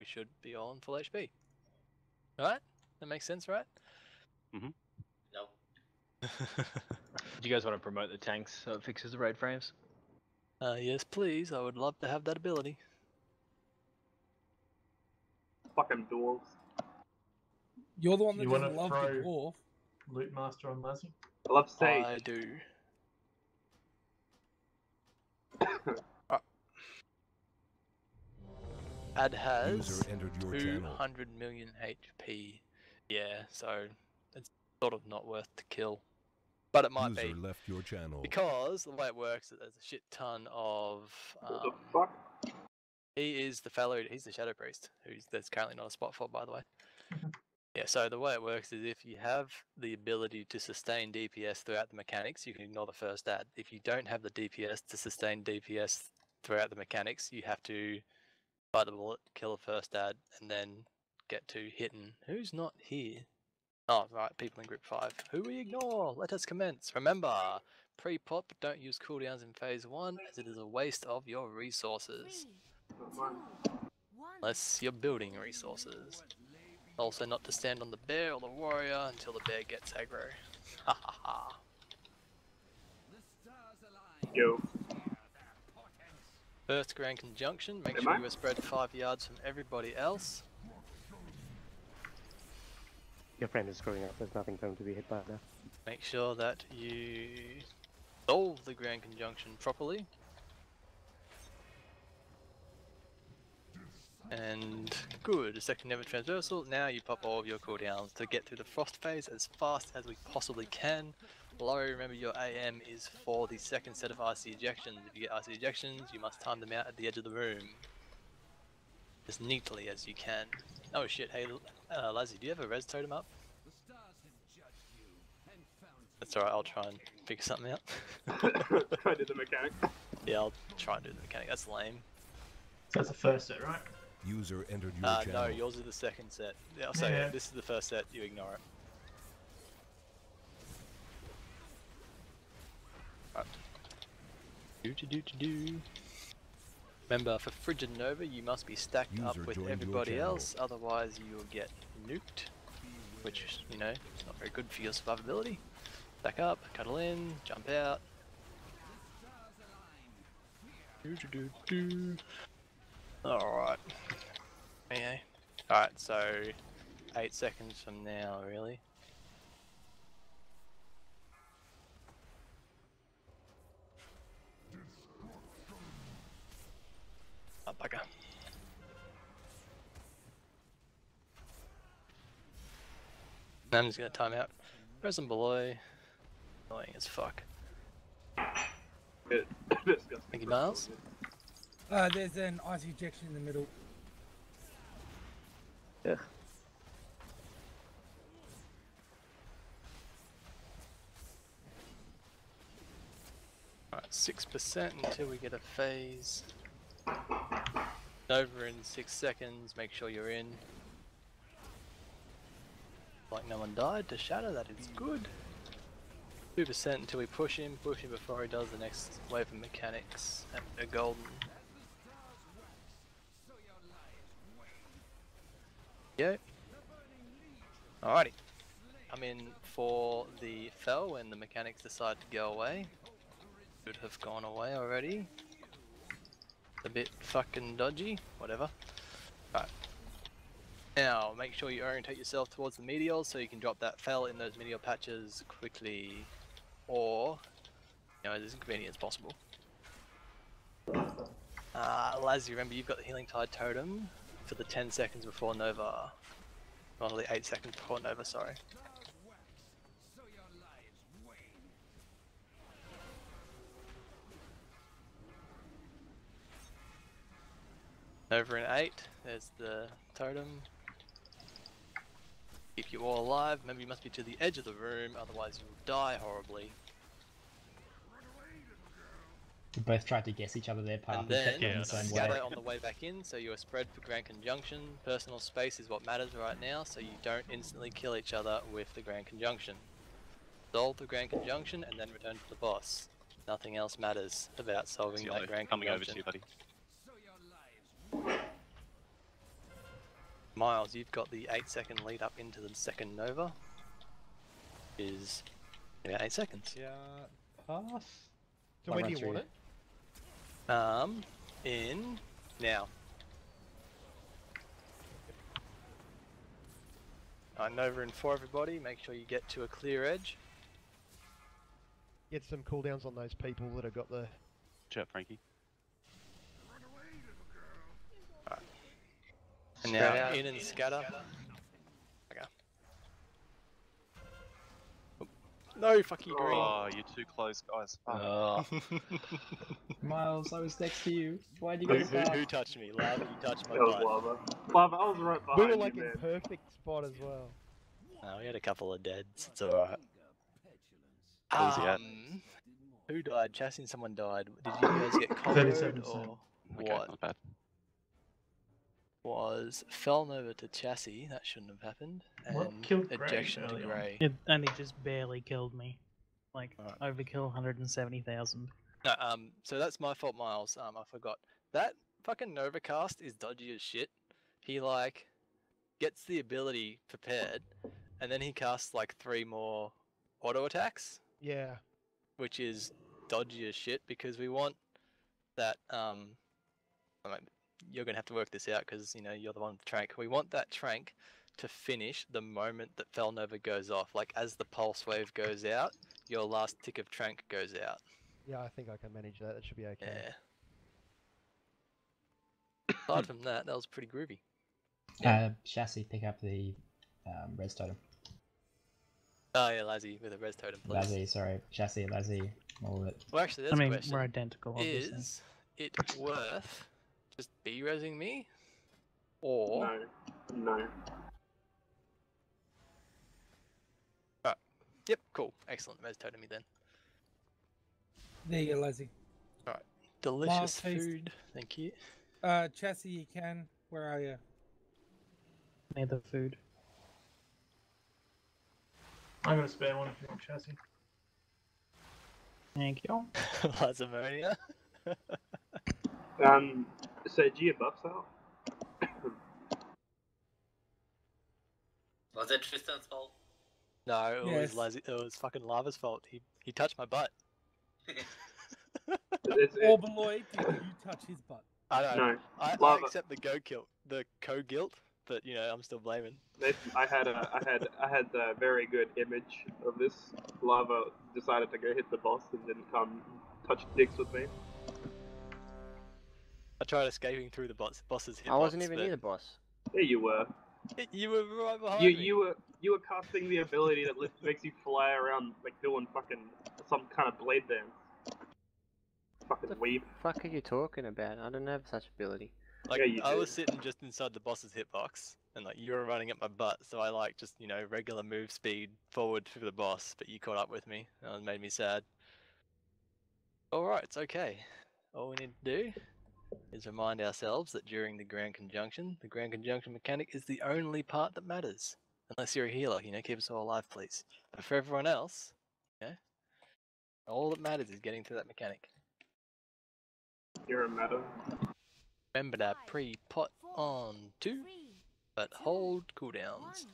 we should be all on full HP. Right? That makes sense, right? Mm-hmm. No. Do you guys want to promote the tanks so it fixes the raid frames? Yes, please. I would love to have that ability. Fucking dwarves. You're the one that You doesn't wanna love the throw- dwarf. Loot Master on Lassie. I love Sage. I do. Ad has User entered your channel. 200 million HP. Yeah, so it's sort of not worth to kill. But it might User be. left your channel. Because the way it works is there's a shit ton of... What the fuck? He is the fellow, he's the Shadow Priest, there's currently not a spot for, by the way. Yeah, so the way it works is if you have the ability to sustain DPS throughout the mechanics, you can ignore the first ad. If you don't have the DPS to sustain DPS throughout the mechanics, you have to bite the bullet, kill the first ad, and then get to hitting. Who's not here? Oh, right, people in group 5. Who we ignore? Let us commence. Remember, pre-pop, don't use cooldowns in phase 1, as it is a waste of your resources. Unless you're building resources. Also not to stand on the bear or the warrior until the bear gets aggro. Ha ha ha. Yo. First grand conjunction, make Am sure I? you are spread 5 yards from everybody else. Your frame is screwing up, there's nothing for him to be hit by now. Make sure that you solve the grand conjunction properly. And good, second never transversal. Now you pop all of your cooldowns to get through the frost phase as fast as we possibly can. Laurie, remember your AM is for the second set of RC ejections. If you get RC ejections, you must time them out at the edge of the room. As neatly as you can. Oh shit, hey Lazzy, do you have a res totem up? That's alright, I'll try and figure something out. Try to do the mechanic. Yeah, I'll try and do the mechanic, that's lame. That's the first set, right? User entered your channel. No, yours is the second set. Yeah, I'll say Yeah. this is the first set, you ignore it. Right. Do. Remember, for Frigid Nova, you must be stacked up User with joined your everybody channel. else, otherwise you will get nuked. Which, you know, is not very good for your survivability. Stack up, cuddle in, jump out. Alright. Okay. Alright, so 8 seconds from now, really. Oh, bugger. Now I'm just gonna time out. Present below. Annoying as fuck. Disgusting. Thank you, Miles. There's an ice ejection in the middle. Ugh. Alright, 6% until we get a phase. Over in 6 seconds, make sure you're in. Like no one died to shatter, that is good. 2% until we push him before he does the next wave of mechanics and a golden. Yeah. Alrighty. I'm in for the fell when the mechanics decide to go away. Should have gone away already. A bit fucking dodgy, whatever. Right. Now, make sure you orientate yourself towards the meteors so you can drop that fell in those meteor patches quickly, or, you know, as inconvenient as possible. Lazzy, remember you've got the Healing Tide Totem for the 10 seconds before Nova. Well, the 8 seconds before Nova, sorry. Over in 8, there's the totem. Keep you all alive. Remember, you must be to the edge of the room, otherwise you will die horribly. We both tried to guess each other their path And then, kept going the same scatter way. on the way back in, so you are spread for Grand Conjunction. Personal space is what matters right now, so you don't instantly kill each other with the Grand Conjunction. Solve the Grand Conjunction and then return to the boss. Nothing else matters about solving that Grand coming over Conjunction. to you, buddy. Miles, you've got the 8-second lead up into the second Nova. Is about 8 seconds. Yeah, pass. So I'll when run do you want through. it? In now. Nova in 4, everybody. Make sure you get to a clear edge. Get some cooldowns on those people that have got the. Chat, Frankie. And now in and scatter. Okay. No, fuck you, green. Oh, you're too close, guys. Oh. Miles, I was next to you. Why'd you Who, go so far? who touched me? Lava, you touched my That was butt. lava. Lava, I was right We behind were you, like in man. perfect spot as well. No, we had a couple of deads. It's alright. Where was he at? Who died? Chassis and someone died. Did you guys get comboed 37%. or Okay, what? not bad. Was fell over to Chassis, that shouldn't have happened, What and killed Grey ejection to early on? Grey. It only just barely killed me. Like, Alright. overkill 170,000. No, so that's my fault, Miles. I forgot. That fucking Novacast is dodgy as shit. He, like, gets the ability prepared, and then he casts, like, 3 more auto attacks, Yeah. which is dodgy as shit, because we want that, I mean, you're gonna have to work this out, because, you know, you're the one with the trank. We want that trank to finish the moment that Fell Nova goes off. Like, as the pulse wave goes out, your last tick of trank goes out. Yeah, I think I can manage that. That should be okay. Yeah. Aside from that, that was pretty groovy. Chassis, pick up the res totem. Oh yeah, Lazzy with a res totem, please. Lazzy, sorry. Chassis, Lazzy, all of it. Well, actually, I there's mean, a question. we're identical, obviously. Is it worth just B-resing me? Or... No. Yep, cool. Excellent. Res totem me then. There you go, Leslie. Delicious taste. food. Thank you. Chassis, you can. Where are you? Near the food. I got a spare one if you want Chassis. Thank you. Lazamonia. So do you buffs out? Was it Tristan's fault? No, it Yes. was Lazzy. It was fucking Lava's fault. He touched my butt. Orbaloid, did you touch his butt? I don't. No. I Lava. accept the co-guilt, but you know I'm still blaming. Nathan, I had a very good image of this. Lava decided to go hit the boss and didn't come touch dicks with me. I tried escaping through the boss's hitbox. I wasn't even near the boss. Yeah, you were. You were right behind You me. you were casting the ability that makes you fly around like doing fucking some kind of blade dance. Fucking weeb. Fuck are you talking about? I don't have such ability. Like, Yeah, you I did. was sitting just inside the boss's hitbox, and like you were running at my butt, so I like just regular move speed forward for the boss, but you caught up with me, and it made me sad. Alright, it's okay. All we need to do is remind ourselves that during the Grand Conjunction mechanic is the only part that matters. Unless you're a healer, keep us all alive, please. But for everyone else, all that matters is getting through that mechanic. You're a meta. Remember that pre-pot on 2, but hold cooldowns.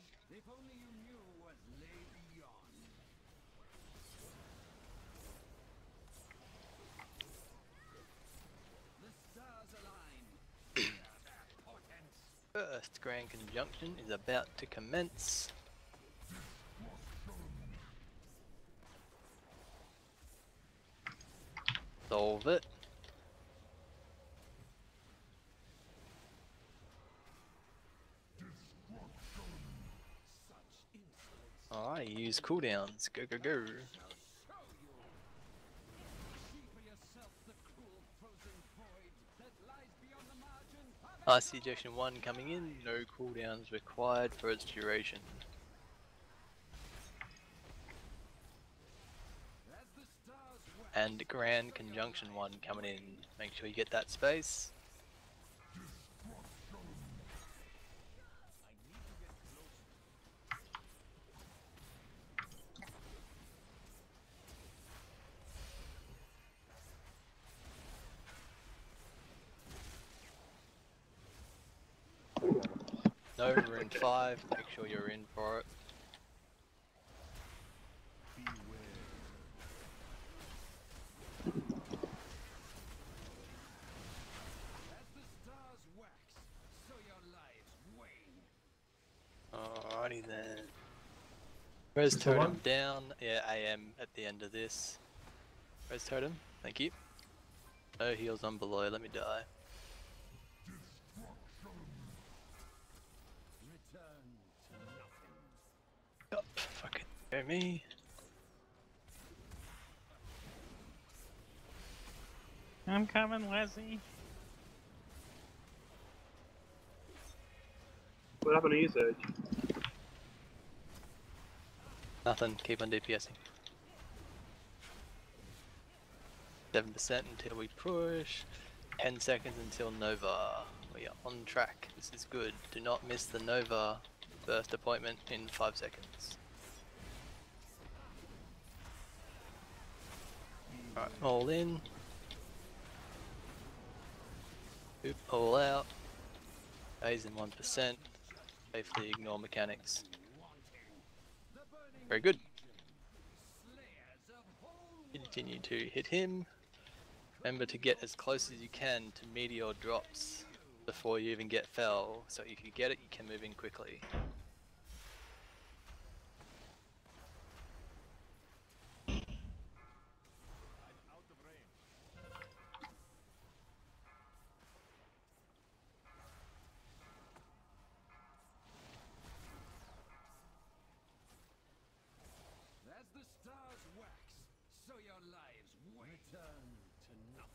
First Grand Conjunction is about to commence. Solve it. Alright, use cooldowns. Go, go, go. Ice ejection 1 coming in, no cooldowns required for its duration. And Grand Conjunction 1 coming in, make sure you get that space. Nova in 5, make sure you're in for it. Alrighty then. Res Is there totem one? down. Yeah, AM at the end of this. Res totem, thank you. No heals on below, let me die. Yup, fucking go me. I'm coming, Leslie. What happened to you, Serge? Nothing, keep on DPSing. 7% until we push. 10 seconds until Nova. We are on track. This is good. Do not miss the Nova first appointment in 5 seconds. Alright, all in. Oop, all out. Phase in 1%. Safely ignore mechanics. Very good. Continue to hit him. Remember to get as close as you can to meteor drops before you even get fell, so if you get it, you can move in quickly.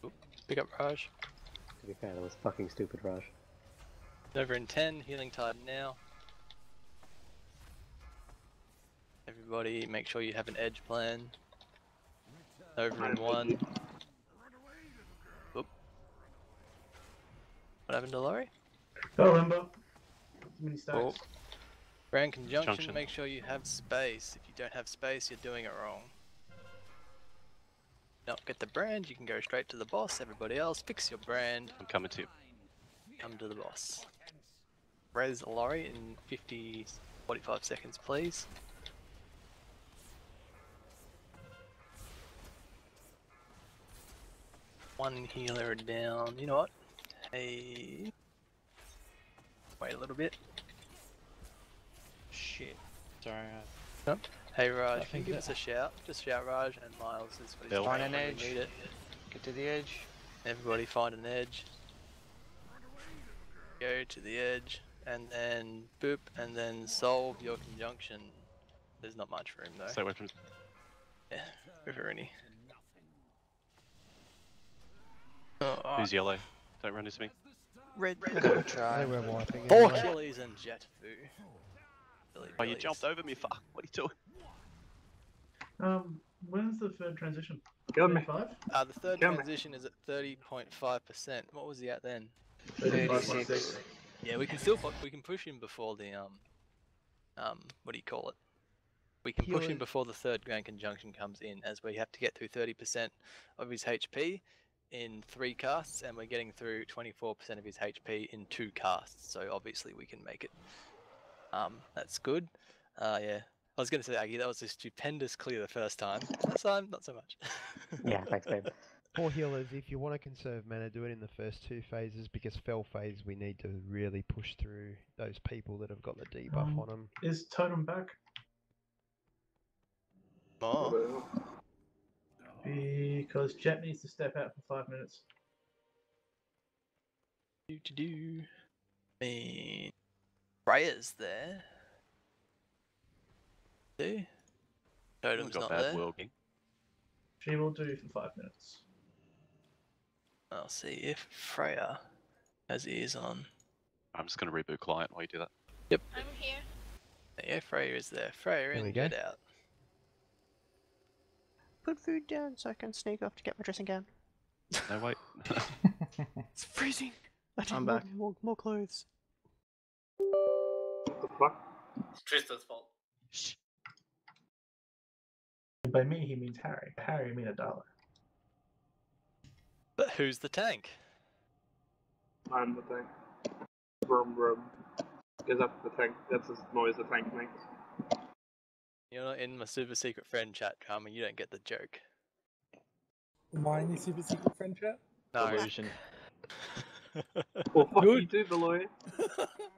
Oop, pick up Raj. To be fair, that was fucking stupid, Raj. Over in 10, healing tide now. Everybody, make sure you have an edge plan. Over in 1. Oop. What happened to Laurie? Don't remember. Mini stacks. Oh. Grand conjunction, Junction. make sure you have space. If you don't have space, you're doing it wrong. Not get the brand, you can go straight to the boss. Everybody else, fix your brand. I'm coming to you. Come to the boss. Res Laurie in 45 seconds, please. One healer down. You know what? Hey. Wait a little bit. Shit. Sorry. Hey Raj, I can you think give that- us a shout? Just shout Raj and Miles is what he's Bill. saying Find when an we edge. need it. Get to the edge. Everybody find an edge. Go to the edge, and then boop, and then solve your conjunction. There's not much room though. Stay away from. Yeah, if there any. Oh, Who's yellow? Don't run into me. red. They were wiping Four anyway. Achilles and Jet Fu. Billy Oh, you Billies. jumped over me. Fuck. What are you doing? When's the third transition? Kill me. 35? The third Kill me. transition is at 30.5%. What was he at then? 35.6. Yeah, we can push him before the what do you call it? We can push him Healer- before the third grand conjunction comes in, as we have to get through 30% of his HP in 3 casts, and we're getting through 24% of his HP in 2 casts. So obviously we can make it. That's good. Yeah. I was going to say, Aggie, that was a stupendous clear the first time. Last time, not so much. Yeah, thanks, babe. For healers, if you want to conserve mana, do it in the first 2 phases, because fell phase we need to really push through those people that have got the debuff on them. Is Totem back? Oh. Because Jet needs to step out for 5 minutes. Do. I mean, Freya's there. See? Totem's got not bad there. working. She will do for 5 minutes. I'll see if Freya has ears on. I'm just going to reboot client while you do that. Yep. I'm here. Yeah, Freya is there. Freya There we in, go. Jet out. Put food down so I can sneak off to get my dressing gown. No, wait. It's freezing. I need I'm more, back. more clothes. What the fuck? It's Tristan's fault. Shh. By me, he means Harry. Harry, you mean $1. But who's the tank? I'm the thing. Vroom vroom. Because that's the tank. That's the noise the tank makes. You're not in my super secret friend chat, Carmen. You don't get the joke. Mine is super secret friend chat. No. Delusion. Well, fuck Good. you too, Beloy.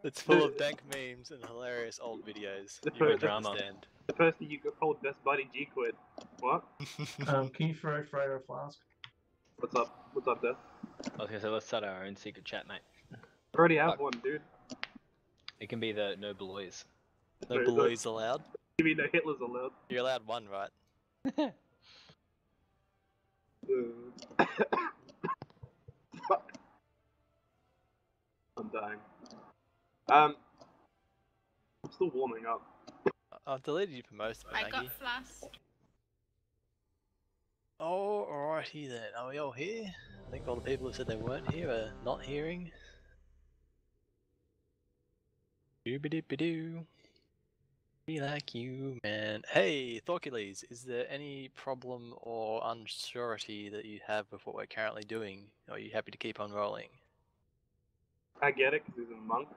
It's full of dank memes and hilarious old videos. The You won't drama. understand. The person you called best buddy G quid. What? Can you throw Freya a flask? What's up? What's up, Death? I was gonna say, let's start our own secret chat, mate. I already have Fuck. one, dude. It can be the no boys. No boys allowed. You mean no Hitler's allowed? You're allowed one, right? Fuck. I'm dying. I'm still warming up. I've deleted you for most of it, I Maggie. got flask. Oh, alrighty then. Are we all here? I think all the people who said they weren't here are not hearing. Doobie-doobie-doo. Be like you, man. Hey, Thorcules, is there any problem or unsurety that you have with what we're currently doing? Or are you happy to keep on rolling? I get it, because he's a monk.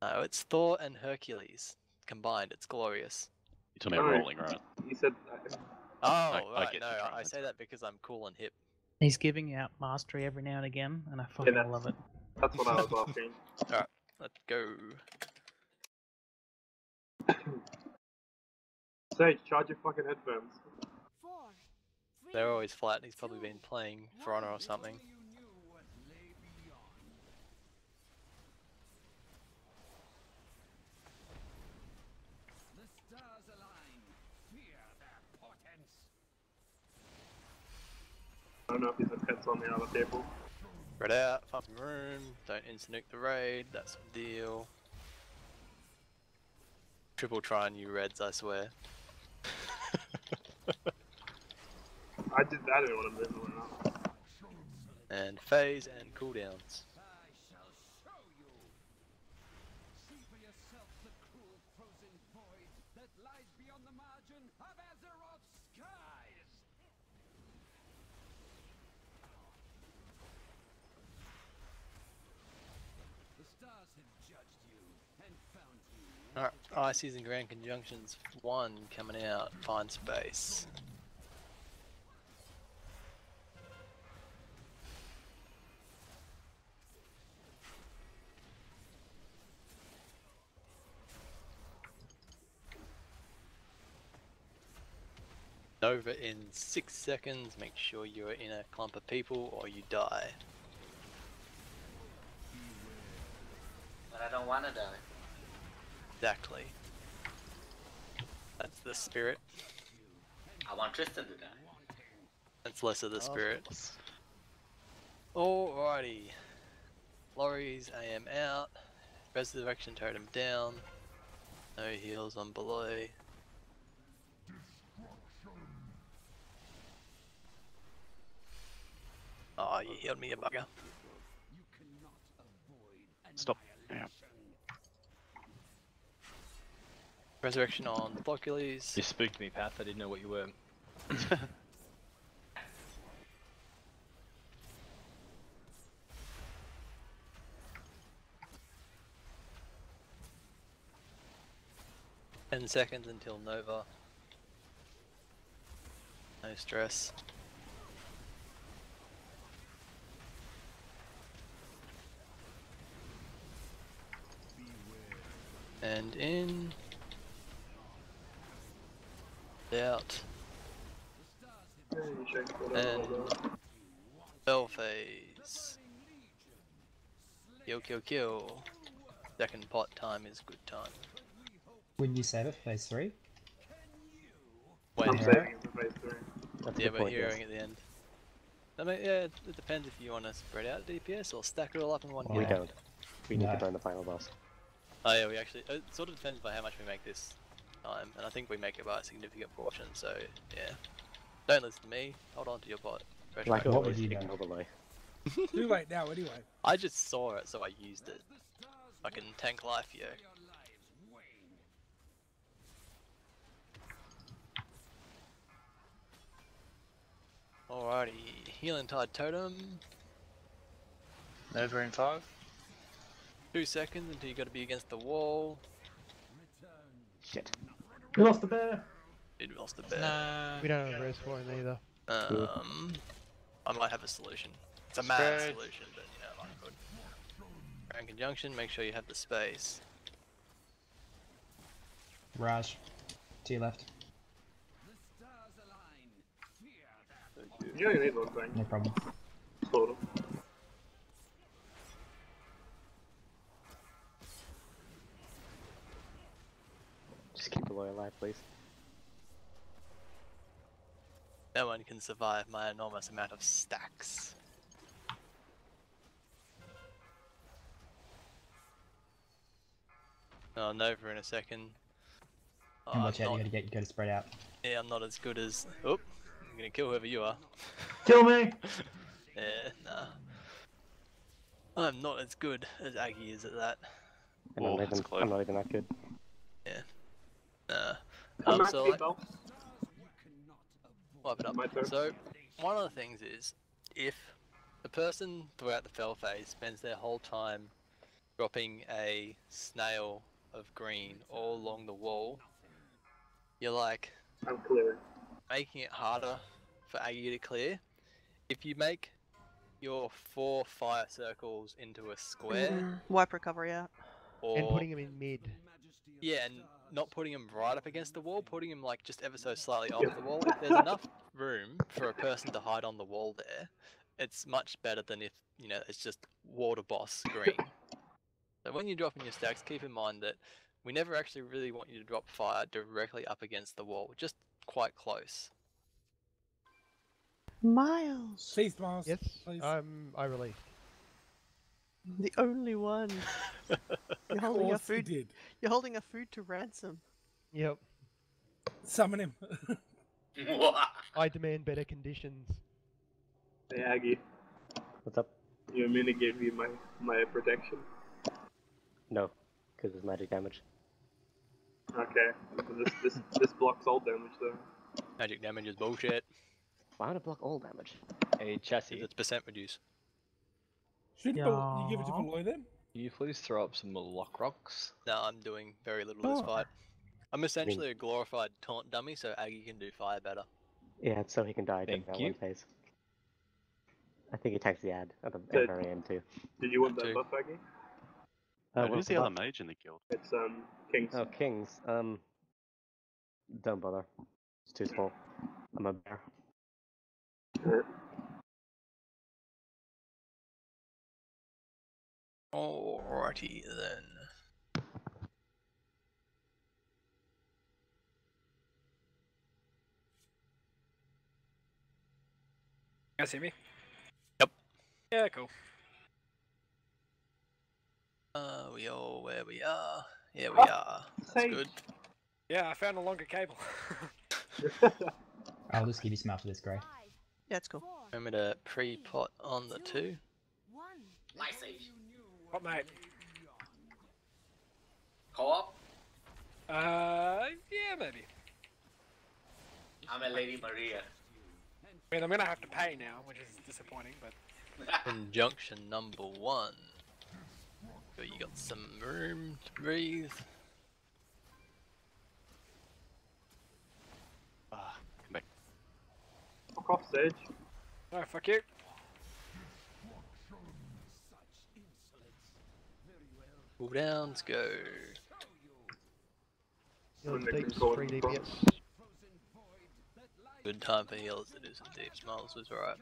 No, it's Thor and Hercules. Combined, it's glorious. You're talking about rolling, right? You said... Oh, I right, get no, you, Trump, I that's say that because I'm cool and hip. He's giving out mastery every now and again, and I fucking love it. That's what I was asking. Alright, let's go. Sage, charge your fucking headphones. They're always flat, he's probably been playing For Honor or something. I don't know if he's a pets on the other table. Spread out, find some room, don't instant nuke the raid, that's the deal. Triple try on you reds, I swear. I didn't want to move around. And phase and cooldowns. Alright, ICs and Grand Conjunctions 1 coming out, find space. Nova in 6 seconds, make sure you're in a clump of people or you die. But I don't want to die. Exactly. That's the spirit. I want Tristan to die. That's less of the spirit. Alrighty. Lorries AM out. Resurrection totem down. No heals on below. Oh, you healed me, you bugger. Stop. Yeah. Resurrection on Thorcules. You spooked me, Path. I didn't know what you were. Ten seconds until Nova. No stress. And in. Out. And spell phase. Kill, kill, kill. Second pot time is good time. When you save it, phase 3? When I'm saving it for phase 3. That's a yeah, good we're point, yes. hearing at the end. I mean, yeah, it depends if you want to spread out DPS or stack it all up in one We go. don't. We need No. to burn the final boss. Oh yeah, we actually, it sort of depends by how much we make this time, and I think we make it by a significant portion, so yeah. Don't listen to me, hold on to your pot. Fresh Like back. what would always, you do? ignore the lie. Too late now, anyway. I just saw it, so I used it. Fucking tank life, yo. Alrighty, healing tide totem. Nova in 5. 2 seconds until you got to be against the wall. Shit. You lost the bear. Dude, we lost the bear. No. We don't have res for him either. I might have a solution. It's a mad solution, but you know, like good. Ground conjunction, make sure you have the space. Raj, to your left. You only need one thing. No problem. Sort of. Just keep the lawyer alive, please. No one can survive my enormous amount of stacks. Oh, Nova in a second. Oh, And watch out, you gotta spread out. Yeah, I'm not as good as. Oh, I'm gonna kill whoever you are. Kill me. Yeah, nah. I'm not as good as Aggie is at that. And I'm not even that good. Yeah. Nah. I'm So actually though. wipe it up. My turn. So, one of the things is, if the person throughout the fell phase spends their whole time dropping a snail of green all along the wall, you're like I'm clearing. making it harder for Aggie to clear. If you make your 4 fire circles into a square, Wipe recovery out. or And putting him in mid. yeah, and not putting him right up against the wall, putting him like just ever so slightly off the wall. If there's enough room for a person to hide on the wall there, it's much better than if, you know, it's just water boss green. So when you're dropping your stacks, keep in mind that we never actually really want you to drop fire directly up against the wall, just quite close. Miles. Please, Miles. Yes, Please. I released. The only one. You're holding our Of course he food. did. You're holding our food to ransom. Yep. Summon him. I demand better conditions. Hey Aggie, What's up? you want me to give you my protection? No, because it's magic damage. Okay. This blocks all damage though. Magic damage is bullshit. Why would it block all damage? Hey, Chassis, It's percent reduce. Shouldn't you give it to Beloy then? can you please throw up some lock rocks? No, I'm doing very little this fight. I'm essentially a glorified taunt dummy, so Aggie can do fire better. Yeah, it's so he can die during Thank that you. one phase. I think he attacks the ad at the Did- very end too. Did you want Two. that buff, Aggie? Who's the other mage in the guild? It's Kings. Oh, Kings. Don't bother. It's too small. I'm a bear. Alrighty then. You guys see me? Yep. Yeah, cool. We all where we are. Yeah, we are. That's good. Yeah, I found a longer cable. I'll just give you some after this, Grey. Yeah, it's cool. Remember to pre-pot on the 2. Nice save. What, mate? Co-op? Yeah, maybe. I'm a Lady Maria. I mean, I'm gonna have to pay now, which is disappointing, but... Conjunction number 1. So you got some room to breathe. Come back. Fuck off, Sage. Oh, fuck you. Cooldowns go. Healing When they deeps, control 3 it. DPS. Good time for healers to do some deep smiles was alright.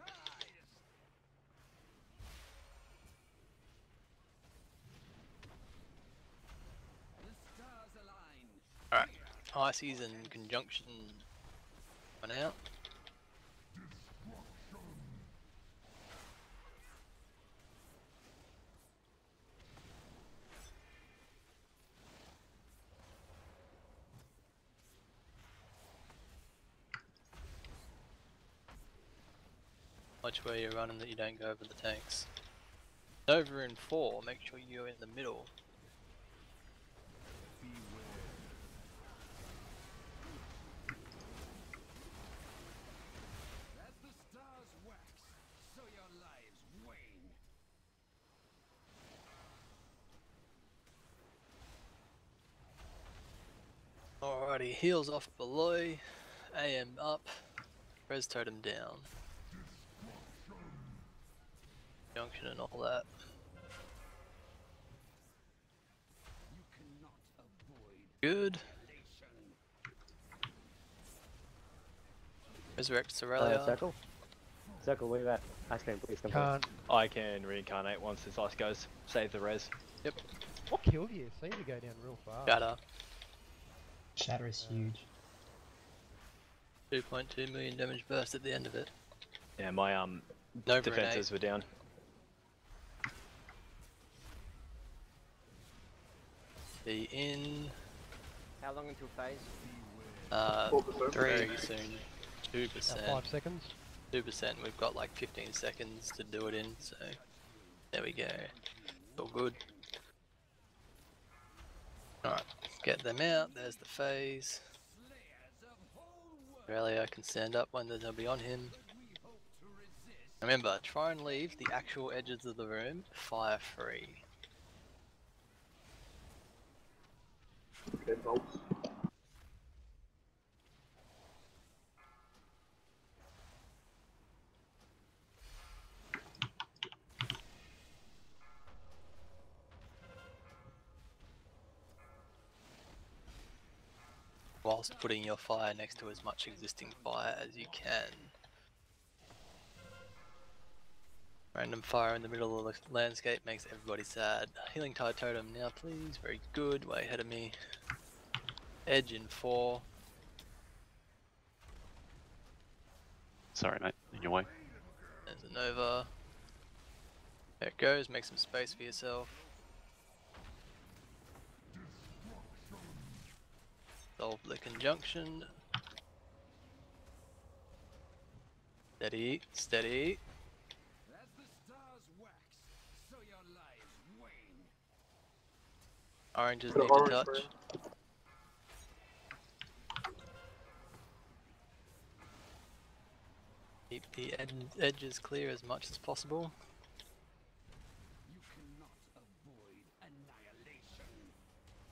Alright, Ices and Conjunction went out. Watch where you're running that you don't go over the tanks. Over in 4, make sure you're in the middle. Alrighty, heals off below, AM up, res totem down. Junction and all that. Good. Resurrect Sorelia. Circle? Circle, where you at? Ice cream, please come Can't. I can reincarnate once this ice goes. Save the res. Yep. What killed you? Seemed to go down real fast. Shatter. Shatter is huge. 2.2 million damage burst at the end of it. Yeah, my Nova defenses were down. Be in. How long until phase? 4%. Very soon. 2%. 5 seconds. 2%. We've got like 15 seconds to do it in, so there we go. All good. Alright, get them out. There's the phase. Aurelia can stand up when they'll be on him. Remember, try and leave the actual edges of the room fire free. Okay, bolts. Whilst putting your fire next to as much existing fire as you can. Random fire in the middle of the landscape makes everybody sad. Healing Tide Totem now please, very good, way ahead of me. Edge in 4. Sorry mate, in your way. There's a Nova. There it goes, make some space for yourself. Solve the conjunction. Steady, steady. Oranges need to touch. Keep the edges clear as much as possible.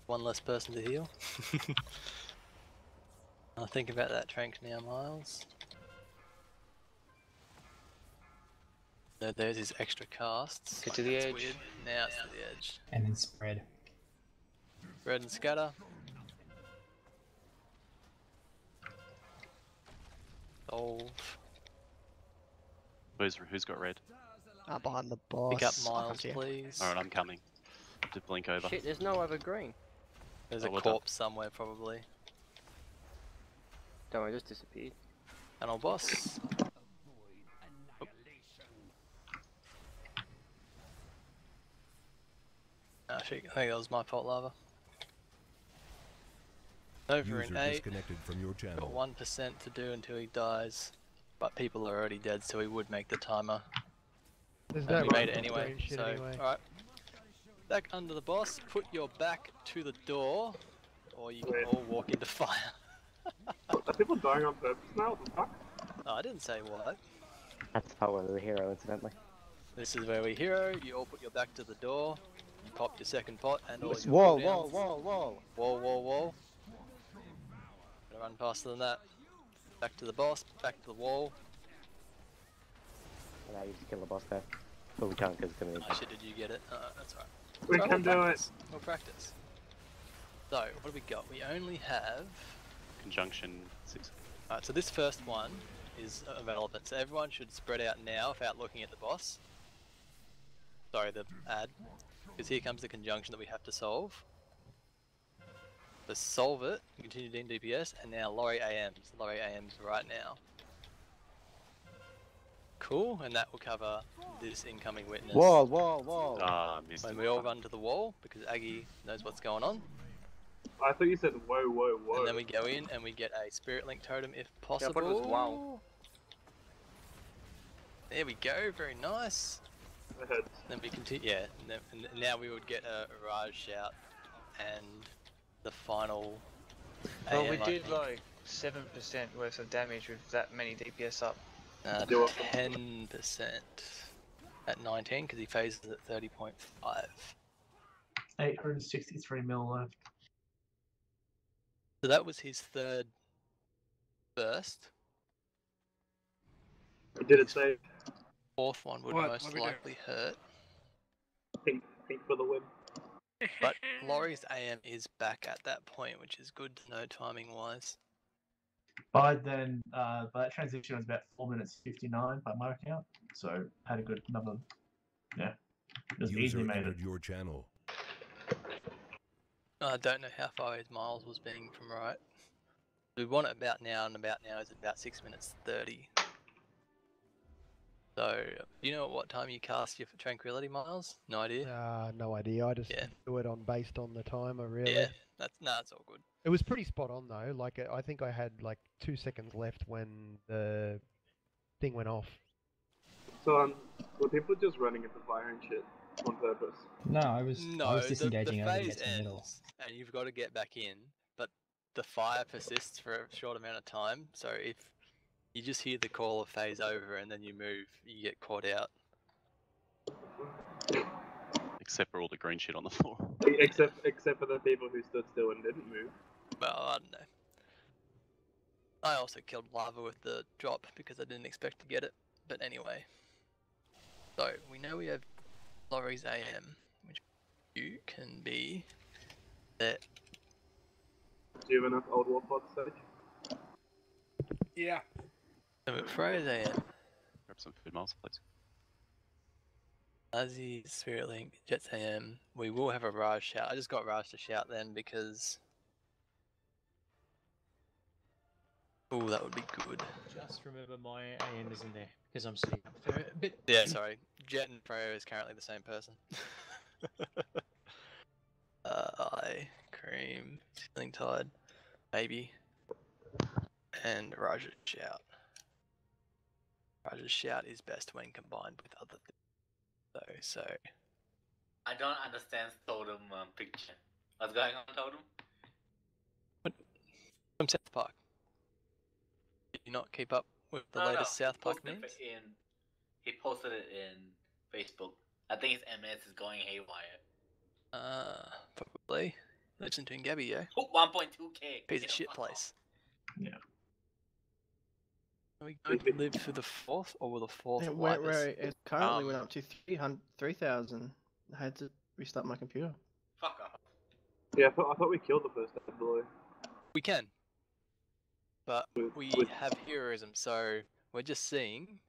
One less person to heal. I'll think about that trank now, Miles. So there's his extra casts. Get to the edge. Weird. Now it's to the edge. And then spread. Spread and scatter. Solve. Who's got red? Behind the boss. Pick up Miles, please. Alright, I'm coming. To blink over. Shit, there's no other green. There's Oh, a well corpse somewhere, probably. Don't worry, just disappeared. Tunnel boss. Oop. Ah, shit, I think that was my fault, Lava. Over in User 8. disconnected from your channel. Got 1% to do until he dies. But people are already dead, so he would make the timer. There's And no we made it anyway, green shit so, anyway. alright. Back under the boss, put your back to the door, or you can all walk into fire. Are people dying on purpose now? What the fuck? Oh, I didn't say what. That's how we're the hero, incidentally. This is where we hero, you all put your back to the door, you pop your second pot, and all your Whoa, cooldowns. whoa. Whoa, whoa, whoa. Gonna run faster than that. Back to the boss, back to the wall. And I used to kill the boss there. But we can't because it's gonna be. Oh shit, did you get it? That's right. We can do it. We'll practice. So, what do we got? We only have... Conjunction 6. Alright, so this first one is irrelevant. So everyone should spread out now without looking at the boss. Sorry, the ad. Because here comes the conjunction that we have to solve. So solve it, continue doing DPS, and now Lorry AMs. Lorry AMs right now. Cool, and that will cover this incoming witness. Whoa. Ah, missed When it. we all run to the wall, because Aggie knows what's going on. I thought you said whoa. And then we go in and we get a Spirit Link Totem if Yeah, I possible. thought it was wow. There we go, very nice. Ahead. Then we continue, yeah, and now we would get a Raj Shout and the final Well, AM, we I did think. like 7% worth of damage with that many DPS up. 10% at 19 because he phases at 30.5. 863 mil left. So that was his third burst. Did it say Fourth one would What? most What'd we do? likely hurt. pink for the win? But Laurie's AM is back at that point, which is good to know timing wise. By then, by that transition was about 4 minutes 59 by my account. So had a good number. Yeah, just easily User made it. entered your channel. I don't know how far his miles was being from right. We want it about now, and about now is about 6 minutes 30. So, do you know at what time you cast your Tranquility Miles? No idea? No idea. I just Yeah. do it based on the timer, really. Yeah, that's all good. It was pretty spot on though. Like I think I had like 2 seconds left when the thing went off. So were people just running into fire and shit on purpose? No, I was disengaging the over to phase get to the middle. ends, and you've got to get back in, but the fire persists for a short amount of time, so if you just hear the call of phase over and then you move, you get caught out. Except for all the green shit on the floor. Except for the people who stood still and didn't move. Well, I don't know. I also killed lava with the drop because I didn't expect to get it, but anyway. So, we know we have Laurie's AM, which you can be there. Do you have enough old war pod stage? Yeah. So, Freya's AM. Grab some food miles, please. Azzy, Spirit Link, Jets AM. We will have a Raj shout. I just got Raj to shout then because... Oh, that would be good. Just remember my AM isn't there because I'm sitting up for a bit. Yeah, sorry. Jet and Freya is currently the same person. I, Cream, Ceiling Tide, maybe, and Raj's shout. Raj's shout is best when combined with other things. So. I don't understand Totem picture. What's going on, Totem? From South Park. Did you not keep up with the latest South Park memes? He posted it in Facebook. I think his MS is going haywire. Probably. Listen to Gabby, yeah? Oh, 1.2k. Piece of shit place. Yeah. Are we going to live for the fourth, or will the fourth It currently went up to 3,000. I had to restart my computer. Fuck off. Yeah, I thought we killed the first boy. We can. But we have heroism, so we're just seeing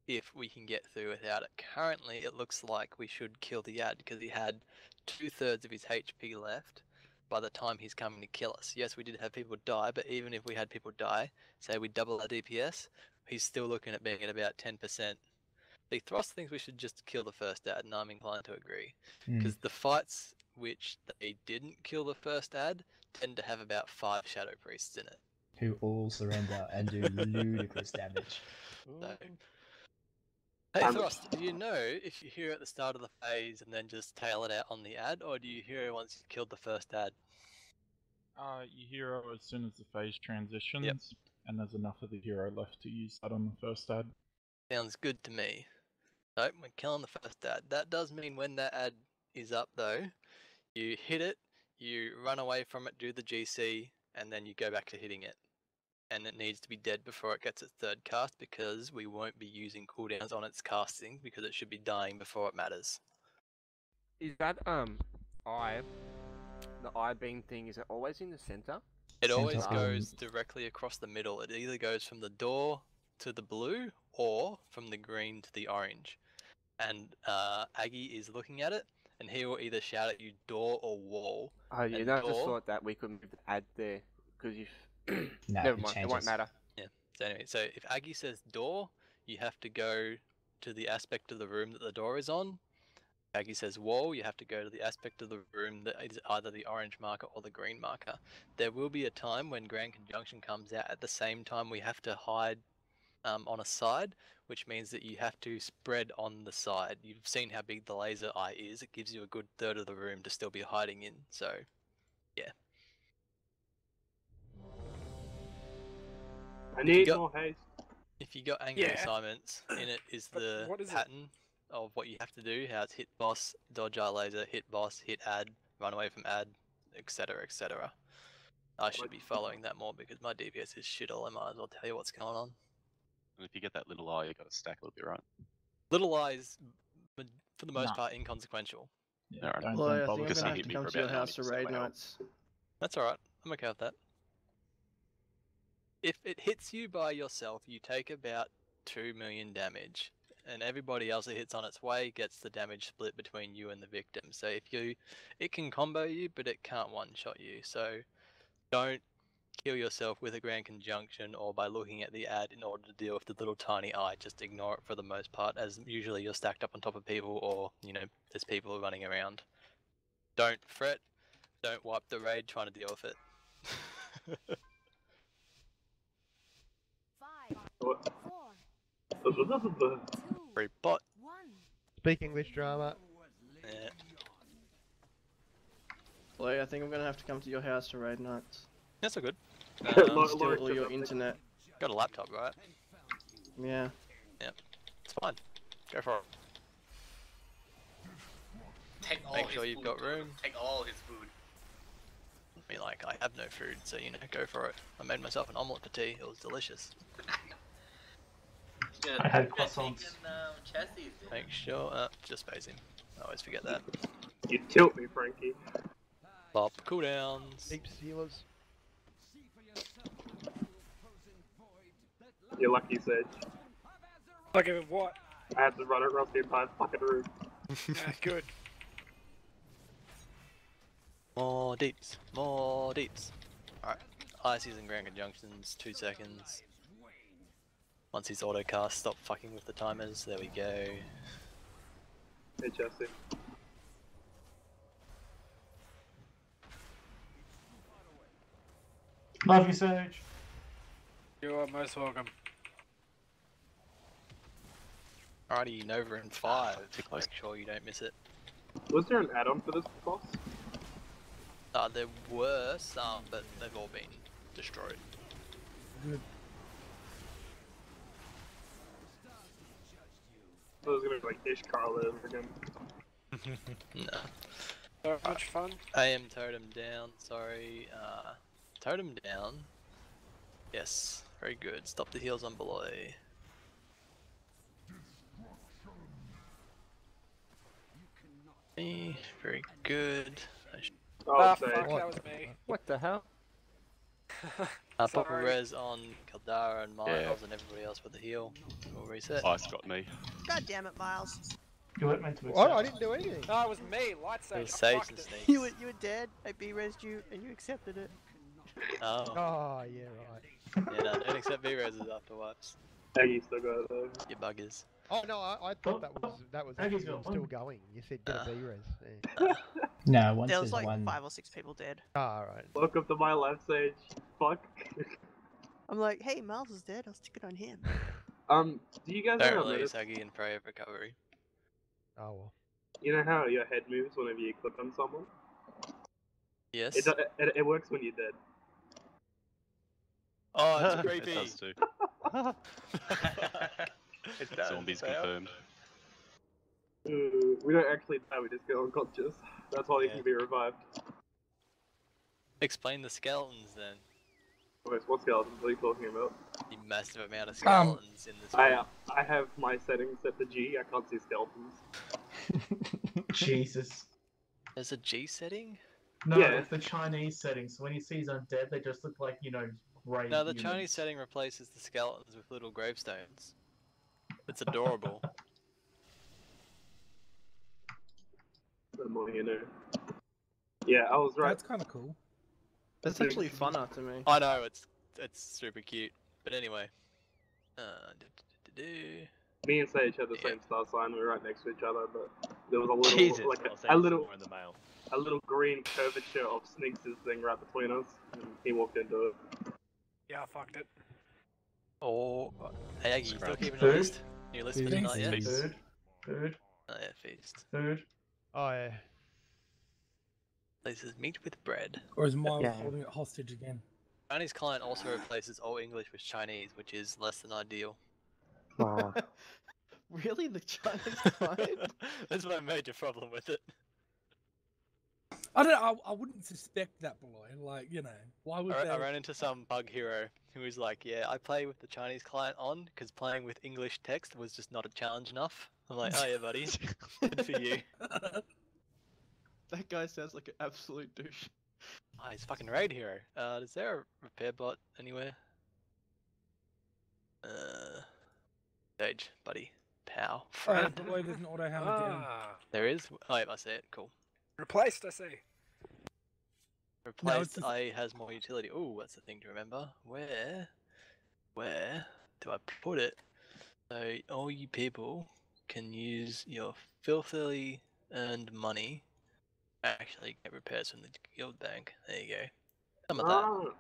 if we can get through without it. Currently, it looks like we should kill the ad because he had 2/3 of his HP left by the time he's coming to kill us. Yes, we did have people die, but even if we had people die, say we double our DPS, he's still looking at being at about 10%. The Thrust thinks we should just kill the first ad, and I'm inclined to agree. Because the fights which they didn't kill the first ad tend to have about 5 Shadow Priests in it. Who all surrender and do ludicrous damage. So, hey Thrust, do you know if you hear at the start of the phase and then just tail it out on the ad, or do you hear it once you've killed the first ad? You hero as soon as the phase transitions, and there's enough of the hero left to use that on the first ad. Sounds good to me. So, we're killing the first ad. That does mean when that ad is up though, you hit it, you run away from it, do the GC, and then you go back to hitting it. And it needs to be dead before it gets its third cast because we won't be using cooldowns on its casting because it should be dying before it matters. Is that the eye beam thing, is it always in the center? It always goes directly across the middle. It either goes from the door to the blue or from the green to the orange. And Aggie is looking at it and he will either shout at you door or wall. Oh yeah, no, I just thought that we could move the ad there because if no, never mind, it won't matter. Yeah. So anyway, so if Aggie says door, you have to go to the aspect of the room that the door is on. If Aggie says wall, you have to go to the aspect of the room that is either the orange marker or the green marker. There will be a time when Grand Conjunction comes out at the same time we have to hide on a side, which means that you have to spread on the side. You've seen how big the laser eye is. It gives you a good third of the room to still be hiding in. So, yeah. I need more haste. If you got angry assignments, in it is the pattern of what you have to do, how it's hit boss, dodge our laser, hit boss, hit ad, run away from ad, etc, etc. I should be following that more because my DPS is shit all. I might as well tell you what's going on. And if you get that little eye, you got to stack a little bit, right? Little eyes, for the most Nah. part, inconsequential. Yeah, Alright. don't Well, I bother. think I'm Because gonna he have hit to me come for to your about house for 90% raid of my health. nights. That's alright. I'm okay with that. If it hits you by yourself, you take about 2 million damage, and everybody else that hits on its way gets the damage split between you and the victim. So it can combo you, but it can't one-shot you. So don't kill yourself with a Grand Conjunction or by looking at the ad in order to deal with the little tiny eye. Just ignore it for the most part, as usually you're stacked up on top of people, or there's people running around. Don't fret. Don't wipe the raid trying to deal with it. Free bot. Speak English drama. Yeah. Well, I think I'm gonna have to come to your house for raid nights. That's all good. Steal all your internet. Got a laptop, right? Yeah. Yep. It's fine. Go for it. Take all Make his sure you've food. got room. Take all his food. I mean, like, I have no food, so, go for it. I made myself an omelette for tea. It was delicious. Yeah, I had taking, croissants. Chessie's in. Make sure... just face him. I always forget that. You tilt me, Frankie. Pop cooldowns. Deep sealers. You're lucky, Sage. Lucky with what? I had to run across the entire fucking room. Yeah, good. More deeps. More deeps. Alright. ICs and Grand Conjunctions, 2 seconds. Once he's autocast, stop fucking with the timers. There we go. Hey, Chessie. Love you, Sage. You are most welcome. Alrighty, Nova in 5. Make sure you don't miss it. Was there an add-on for this boss? There were some, but they've all been destroyed. Good. So it was gonna be like Ishkar all over again. No. So much fun. AM totem down, sorry. Totem down. Yes, very good. Stop the heals on below. Very good. Oh, fuck, that was me. What the hell? Pop a Sorry. res on Kildara and Miles and everybody else with the heal. We'll reset. Ice got me. God damn it, Miles. You weren't meant to accept. What? I didn't do anything. No, it was me, Lightsaber. It was Sage fucked and it. Sneaks. You were dead. I B-resed you, and you accepted it. Oh. Oh, yeah, right. Yeah, no, don't accept V-reses after wipes. Aggie still got it though. You buggers. Oh no, I thought that was Aggie's actually got still one. going. You said get a B-res. Yeah. No, once There there's was like one. 5 or 6 people dead. Ah, right. Welcome to my life, Sage. Fuck. I'm like, hey, Miles is dead. I'll stick it on him. Do you guys Don't ever release notice? Aggie and pray of recovery. Oh well. You know how your head moves whenever you click on someone? Yes. It works when you're dead. Oh, it's It creepy. does too. It does. Zombies fail. confirmed. We don't actually die, we just go unconscious. That's why you Yeah. can be revived. Explain the skeletons then. Wait, what skeletons are you talking about? The massive amount of skeletons in this room. I have my settings set to G, I can't see skeletons. Jesus. There's a G setting? No, Yeah. it's the Chinese setting. So when you see undead, they just look like, grey. No, the humans. Chinese setting replaces the skeletons with little gravestones. It's adorable. The more you know. Yeah, I was right. That's kind of cool. That's actually funner to me. I know, it's super cute. But anyway. Me and Sage had the same star sign, we were right next to each other, but there was a little, Jesus, like I'll say a it's little, more in the mail. a little green curvature of Sneaks' thing right between us, and he walked into it. Yeah, I fucked it. Oh, hey Aggie, you still keeping a Food? list? New list for tonight yet? Food. Food. Oh yeah, feast. Food. Oh yeah. This is meat with bread. Or is Miles Yeah. holding it hostage again? Chinese client also replaces all English with Chinese, which is less than ideal. Wow. Really? The Chinese client? That's my major problem with it. I don't know, I wouldn't suspect that, Beloy. Like, you know, why would I they? ran into some bug hero who was like, yeah, I play with the Chinese client on because playing with English text was just not a challenge enough. I'm like, oh yeah, buddy, good for you. That guy sounds like an absolute douche. Oh, he's a fucking raid hero. Is there a repair bot anywhere? Stage, buddy. Pow. Friend. Beloy doesn't auto hammer down. There is? Oh, yeah, I see it. Cool. Replaced, I see. Replaced I has more utility. Oh, that's the thing to remember. Where do I put it? So all you people can use your filthily earned money to actually get repairs from the guild bank. There you go. Some of that.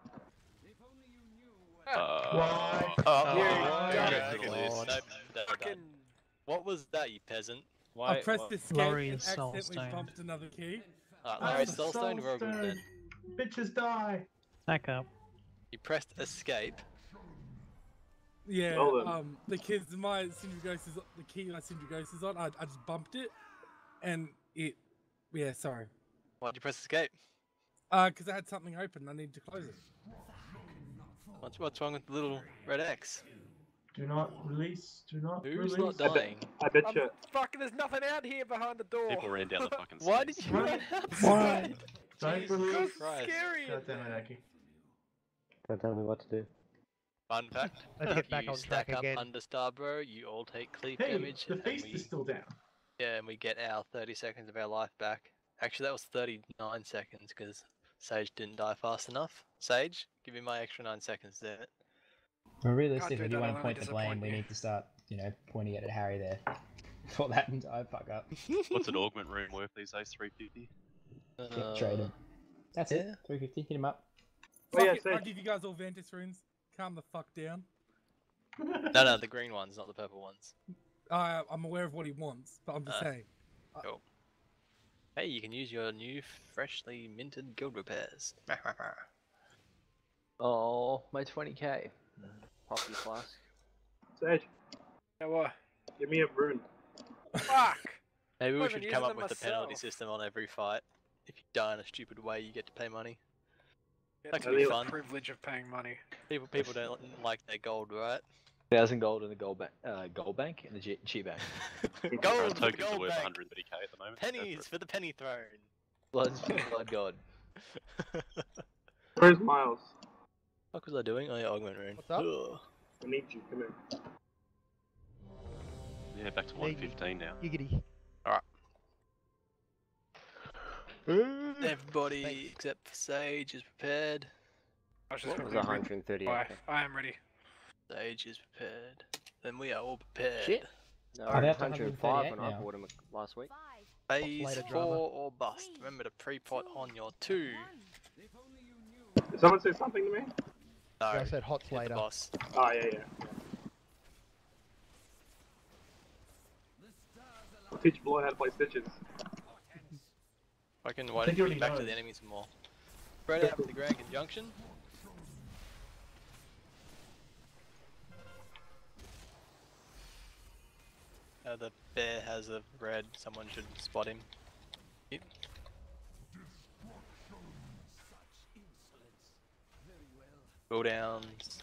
What was that, you peasant? I pressed escape Laurie and is accidentally soul-stoned. bumped another key. Laurie Soulstone, we're all good then. Bitches die. Back up. You pressed escape. Yeah, Well the kids, my Syndra is the key my Syndra is on. I just bumped it, and it. Yeah, sorry. Why'd you press escape? Because I had something open. I needed to close it. What's wrong with the little red X? Do not release. Do not Who's release. not dying? I bet you. Fucking, there's nothing out here behind the door. People ran down the fucking Why stairs. did you run Why? outside? Don't Jesus release. Christ. Scary. God damn it, Aki. Don't tell me what to do. Fun fact, Let's get back you on stack track up again. under Starbro, you all take cleave Hey, damage, the and feast we, is still down. yeah, and we get our 30 seconds of our life back. Actually, that was 39 seconds because Sage didn't die fast enough. Sage, give me my extra 9 seconds there. Well, realistically, if that, you want I'll to point only the blame, disappoint we you. need to start, pointing it at Harry there. For that entire fuck up. What's an augment room worth these days? 350? Yeah, trade him. That's it. 350. Hit him up. Fuck yeah, it, so- I'll give you guys all Ventus runes. Calm the fuck down. No, the green ones, not the purple ones. I'm aware of what he wants, but I'm just saying. Cool. Hey, you can use your new, freshly minted guild repairs. Oh, my 20k. Poppy flask. Sage, Yeah, what? give me a rune. Fuck. Maybe we I'm should even come using up them with a penalty myself. system on every fight. If you die in a stupid way, you get to pay money. Yeah, That could the be fun. privilege of paying money. People don't like their gold, right? 1,000 gold in the gold bank in the G bank. Gold for the Tokens are gold worth bank. 130k at the moment. Go for Pennies it. for the penny throne. Blood god. Where's Miles? What was I doing? Oh yeah, augment rune. What's up? Ugh. I need you. Come here. Yeah, back to 115 now. Giggity. Everybody Thanks. except for Sage is prepared. Oh, It was 130. Bye. Okay. I am ready. Sage is prepared. Then we are all prepared. Shit. No, Are they up to 105 when I 138 now? bought him last week. Phase Later 4 drama. or bust. Remember to pre-pot on your 2. Did someone say something to me? No, I said hot hit the later. boss. Oh, yeah. I'll teach Bloy how to play Stitches. Why I don't think you he get back to already the knows. enemies more? Spread out with the Grand Conjunction. The bear has a red, someone should spot him. Yep. Cooldowns.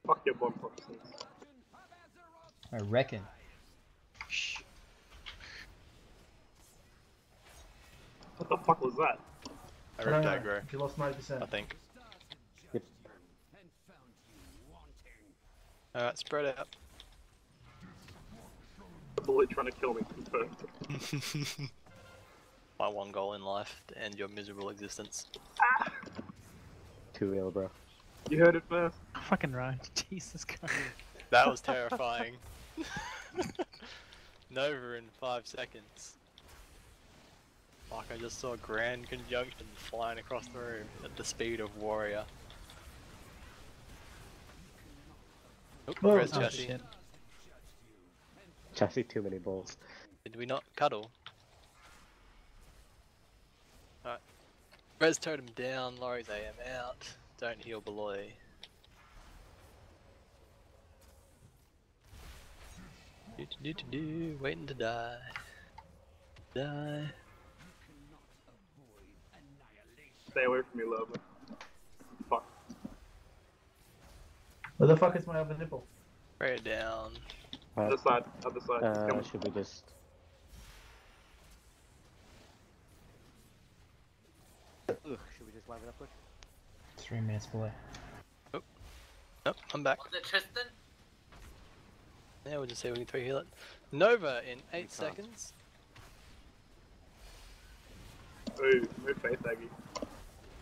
Fuck your bomb prophecies. I reckon. What the fuck was that? I don't ripped know. aggro, You lost 90%. I think. Yep. Alright, spread out. The bullet trying to kill me. Confirmed. My one goal in life, to end your miserable existence. Too real, bro. You heard it first. Fucking right. Jesus Christ. That was terrifying. Nova in 5 seconds. Like I just saw Grand Conjunction flying across the room at the speed of Warrior. Oop, Oh, where's oh, Chassis? shit. Chassis, too many balls. Did we not cuddle? Alright. Res Totem down, Laurie's AM out. Don't heal Beloy. Waiting to die. Die. Stay away from me, Lover. Fuck. Where the fuck is my other nipple? Spray it down. Other side, other side. Come on. Should we just... Ugh, should we just live it up quick? 3 minutes, boy. Oh. Nope, I'm back. Was it Tristan? Yeah, we'll just see if we can 3 heal it. Nova in 8 seconds. Ooh, no face, Aggie.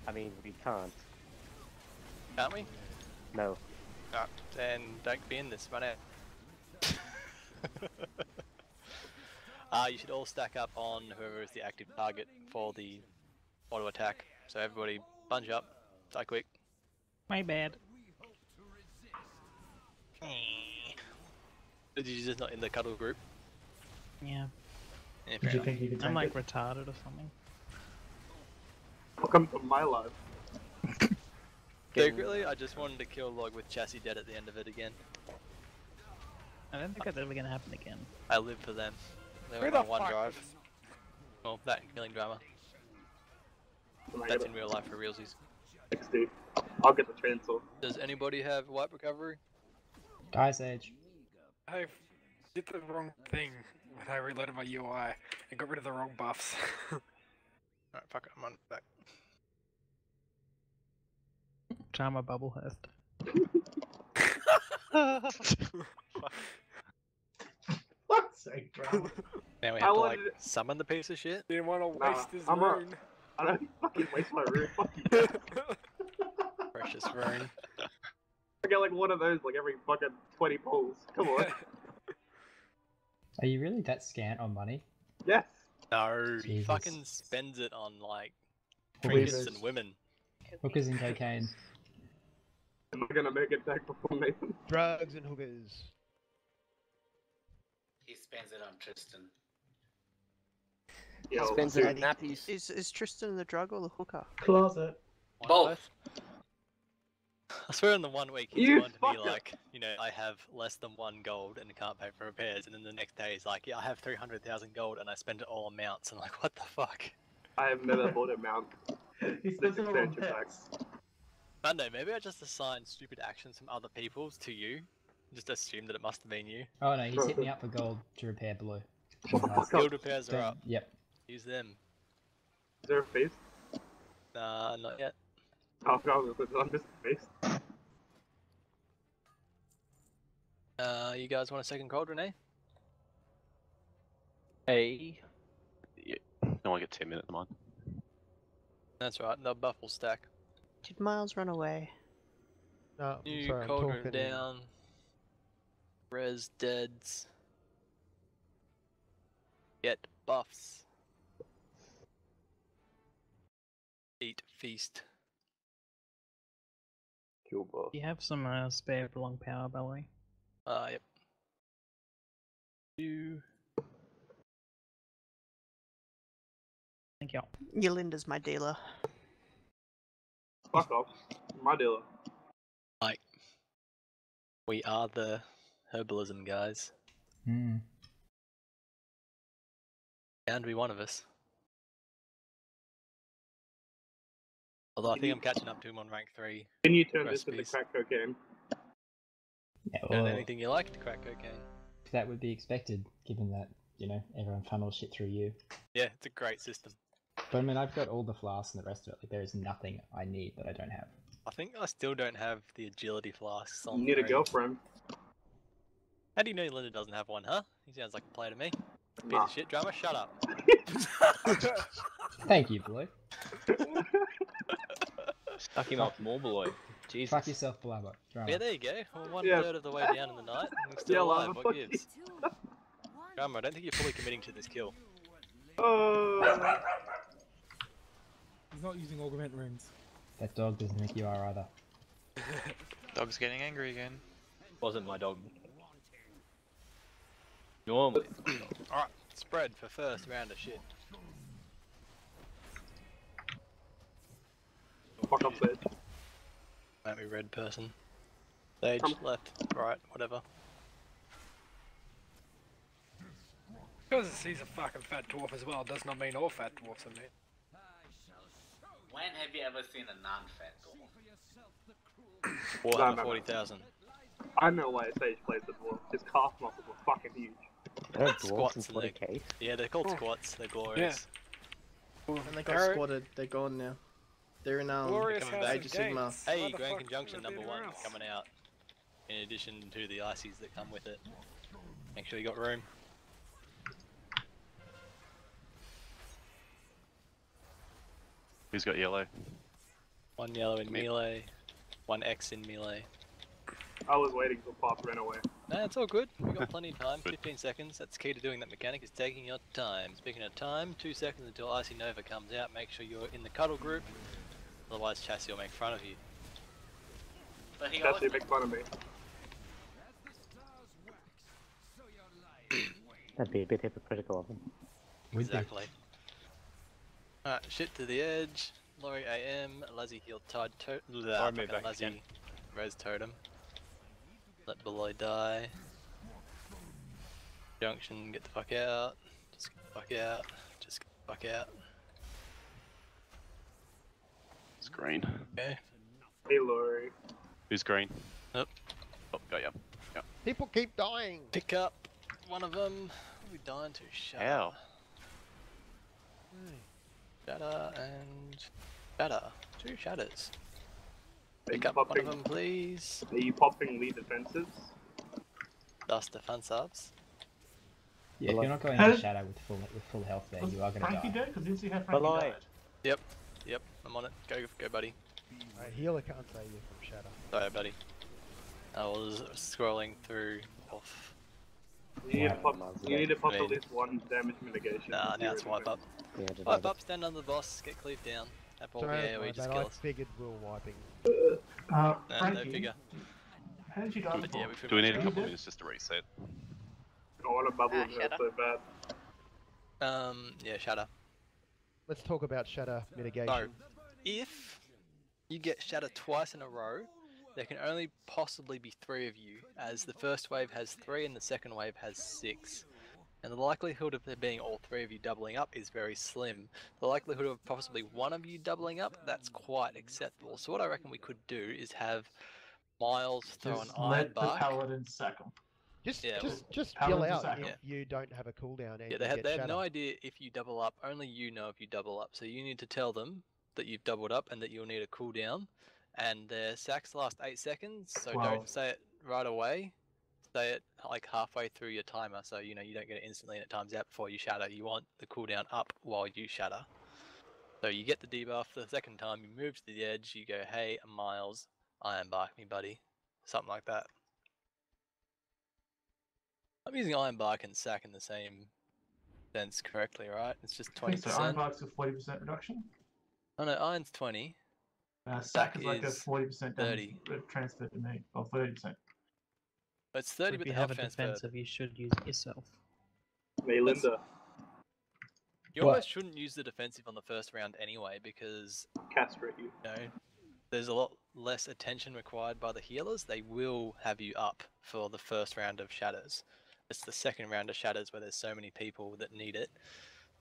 I mean, we can't. Can't we? No. Alright, then don't be in this, run out. You should all stack up on whoever is the active target for the auto attack. So everybody bunch up, die quick. My bad. Did you just not in the cuddle group? Yeah. Yeah, Did you think you could take I'm like it? retarded or something. Welcome to my life. Secretly, I just wanted to kill Log with Chassis dead at the end of it again. I don't think that's ever gonna happen again. I live for them. They Where were my the one fuck drive. Well, that and killing drama. That's in real life for realsies. Thanks, Steve. I'll get the chainsaw. Does anybody have wipe recovery? Dice Age. I did the wrong thing when I reloaded my UI and got rid of the wrong buffs. Alright, fuck it, I'm on back. Drama Bubblehurst. Fuck's sake, drama. Now we I have to like wanted- summon the piece of shit. Didn't want to Nah, waste his I'm rune. I don't fucking waste my rune. Fuck you. Precious rune. I get like one of those like every fucking 20 pulls. Come on. Are you really that scant on money? Yes. No, he Jesus. fucking spends it on like Weavers. trinkets and women. Hookers and cocaine. Am I gonna make it back before Nathan? Drugs and hookers. He spends it on Tristan. Yo, Spends it on nappies. Is Tristan the drug or the hooker? Closet. Both. I swear in the 1 week he's You going to be fucker. like, you know, I have less than 1 gold and can't pay for repairs, and then the next day he's like, yeah, I have 300,000 gold and I spend it all on mounts. I'm like, what the fuck? I have never bought a mount. He This spends it all on expansion pack. pets. Monday, maybe I just assign stupid actions from other people's to you. Just assume that it must have been you. Oh no, he's hit me up for gold to repair below. Guild repairs are Then- up. Yep. Use them. Is there a face? Nah, not yet. Oh, no, I'm just a face. You guys want a second cold, Renee? Hey. Yeah. No, I get 10 minutes of mine. That's right, the buff will stack. Did Miles run away? No, New sorry, I'm cauldron talking. down. Res deads. Get buffs. Eat feast. Kill boss. Do you have some spare long power, Valerie? Yep. You. Thank you. Yolinda's my dealer. Fuck off. My dealer. Like, we are the herbalism guys. Hmm. Bound to be one of us. Although I think I'm catching up to him on rank 3. Can you turn this into recipes. crack cocaine? Yeah, Turn well, anything you like to crack cocaine. that would be expected, given that, you know, everyone funnels shit through you. Yeah, it's a great system. But I mean, I've got all the flasks and the rest of it. Like, there is nothing I need that I don't have. I think I still don't have the agility flasks on You need a rank. girlfriend. How do you know Linda doesn't have one, huh? He sounds like a player to me. Piece Nah. of shit drama, shut up. Thank you, Blue. Stuck him up more, boy. Jesus. Fuck yourself, Blabber. Drama. Yeah, there you go. Well, one Yeah. third of the way down in the night, and we're still Yeah, alive. lava, What fuck gives? Drama, I don't think you're fully committing to this kill. Oh. He's not using augment runes. That dog doesn't think you are either. Dog's getting angry again. Wasn't my dog. Normally. Alright, spread for first round of shit. Fuck off, Sage. Might be red person. Stage, left, right, whatever. Because he's a fucking fat dwarf as well does not mean all fat dwarfs are mean. When have you ever seen a non-fat dwarf? Warhammer 40,000. I know why Sage plays the dwarf. His calf muscles are fucking huge. They're dwarves in Squats and 40k. yeah, they're called squats. They're glorious. And they got squatted. They're gone now. They're in Glorious coming House back. of Age of Sigma. Games. Hey, What the Grand fuck Conjunction should I do #1 else? coming out. In addition to the ices that come with it. Make sure you got room. Who's got yellow? 1 yellow in melee, 1 X in melee. I was waiting till Pop ran away. Nah, it's all good. We got plenty of time. 15 seconds. That's key to doing that mechanic, is taking your time. Speaking of time, 2 seconds until Icy Nova comes out. Make sure you're in the cuddle group. Otherwise, Chassis will make fun of you. But he Chassis make fun of me. That'd be a bit hypocritical of him. Exactly. Alright, shit to the edge. Laurie AM, Lazzy heal Tide Lazzy Res Totem. Let Beloy die. Junction, get the fuck out. Just get the fuck out. Just get the fuck out. It's green. Okay. Hey, Laurie. Who's green? Yep. Oh, got ya. Yeah. People keep dying. Pick up one of them. What are we dying to? Shatter. How? Shatter and Shatter. 2 shatters. Are Pick you up one popping, of them, please. Are you popping lead defensives? Dust defense ups. Yeah, if you're not going How into did- shadow with full health there, Was you are gonna Frankie die. dead? Because didn't see how Frankie Below. died. Yep, I'm on it. Go, buddy. A healer can't save you from shatter. Sorry, buddy. I was scrolling through off. You need to pop. You need to pop I mean, at least 1 damage mitigation. Nah, to now it's zero wipe up. Yeah, just Wipe add up, stand under the boss, get cleaved down. That ball Sorry, AoE just I kills. figured we were wiping. No Frankie, figure. how did you die But before? yeah, we Do we need a You couple did? minutes just to reset? I want to bubble in Shatter. so bad. Yeah, Shatter. Let's talk about shatter mitigation. So, if you get Shatter twice in a row, there can only possibly be 3 of you, as the first wave has 3 and the second wave has 6. And the likelihood of there being all 3 of you doubling up is very slim. The likelihood of possibly 1 of you doubling up, that's quite acceptable. So what I reckon we could do is have Miles throw an Just iron let the bark. paladin sack him. Just Yeah, yell Paladin's out attack. if you don't have a cooldown and Yeah, you they get have shatter. no idea if you double up. Only you know if you double up. So you need to tell them that you've doubled up and that you'll need a cooldown. And their sacks last 8 seconds, so 12. don't say it right away. Say it like halfway through your timer, so you know you don't get it instantly and it times out before you shatter. You want the cooldown up while you shatter. So you get the debuff the second time, you move to the edge, you go, hey, Miles, iron bark me, buddy. Something like that. I'm using iron bark and sack in the same sense correctly, right? It's just 20%. So Iron Bark's a 40% reduction. Oh no, iron's 20. Sack is like a is 40% 30. transfer to me, or 30%. It's 30, If but you the have health a transfer. defensive, you should use it yourself. Hey, Linda. You almost shouldn't use the defensive on the first round anyway, because Castrate you. you know, there's a lot less attention required by the healers. They will have you up for the first round of shatters. It's the second round of shatters where there's so many people that need it